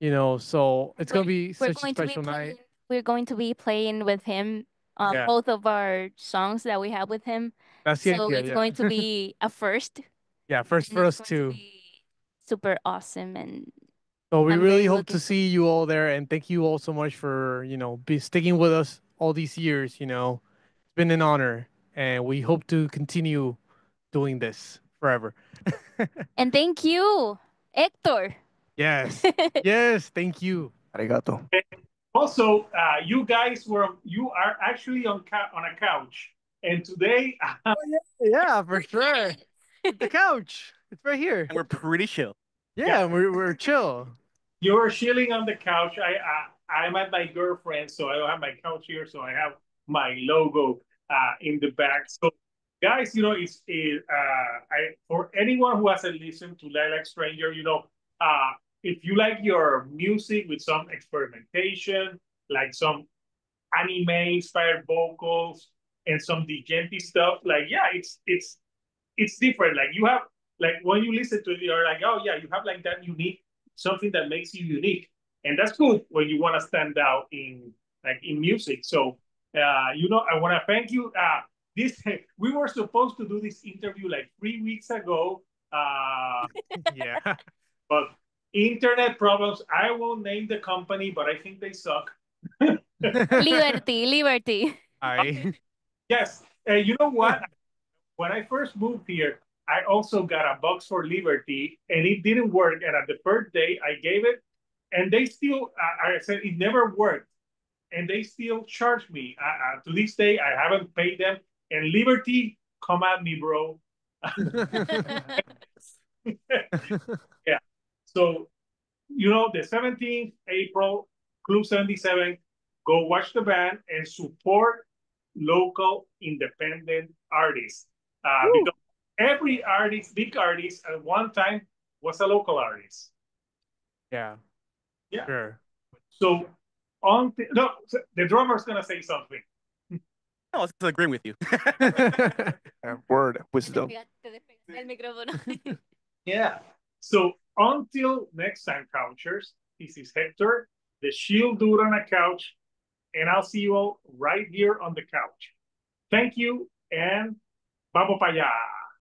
so it's gonna be such a special night. We're going to be playing with him on Yeah. both of our songs that we have with him. That's the So idea, it's yeah. going to be a first. Yeah, first and for it's us going to too. be super awesome, and So we I'm really really hope looking to see you all there, and thank you all so much for, be sticking with us all these years, It's been an honor, and we hope to continue doing this forever. And thank you, Hector. Yes. Yes. Thank you. Arigato. Also, you are actually on a couch, and today Yeah, for sure. The couch. It's right here. And we're pretty chill. Yeah, we're chill. you're chilling on the couch. I'm at my girlfriend, so I don't have my couch here, so I have my logo in the back. So, guys, for anyone who hasn't listened to Lilac Stranger, if you like your music with some experimentation, like some anime inspired vocals and some djent stuff, like yeah, it's different. Like you have like when you listen to it, you're like, oh yeah, you have like that unique something that makes you unique, and that's good when you want to stand out in music. So I want to thank you. This we were supposed to do this interview like 3 weeks ago, Yeah. but internet problems. I won't name the company, but I think they suck. Liberty. I Yes, and you know what? When I first moved here, I also got a box for Liberty, and it didn't work. And at the first day, I gave it, and they still, I said it never worked, and they still charge me. To this day, I haven't paid them. And Liberty, come at me, bro. Yeah. So, the 17th April, Club 77, go watch the band and support local independent artists. Because every artist, big artist, at one time was a local artist. Yeah. Yeah. Sure. So the drummer's gonna say something. No, I was agreeing with you. Word, wisdom. Yeah. So until next time, couchers, this is Hector, the Shield Dude on a Couch, and I'll see you all right here on the couch. Thank you, and vamos para allá.